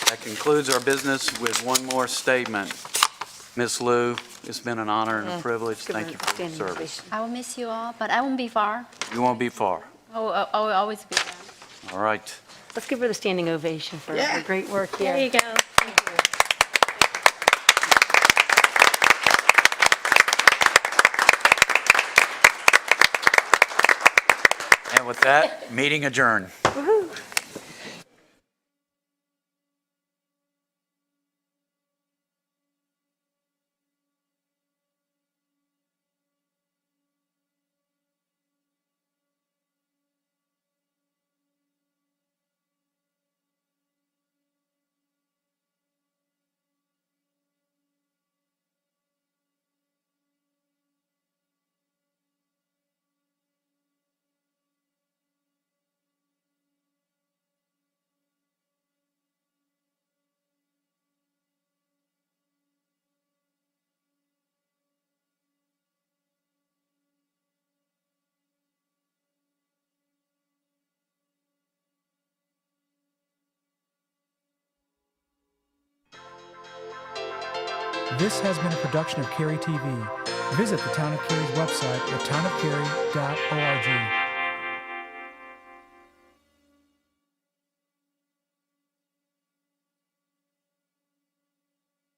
That concludes our business with one more statement. Ms. Lou, it's been an honor and a privilege. Give her Thank you a for your standing service. ovation. I will miss you all, but I won't be far. You won't be far. I will always be there. All right. Let's give her the standing ovation for her great work here. There you go. And with that, meeting adjourned. This has been a production of Cary TV. Visit the Town of Cary's website at townofcary.org.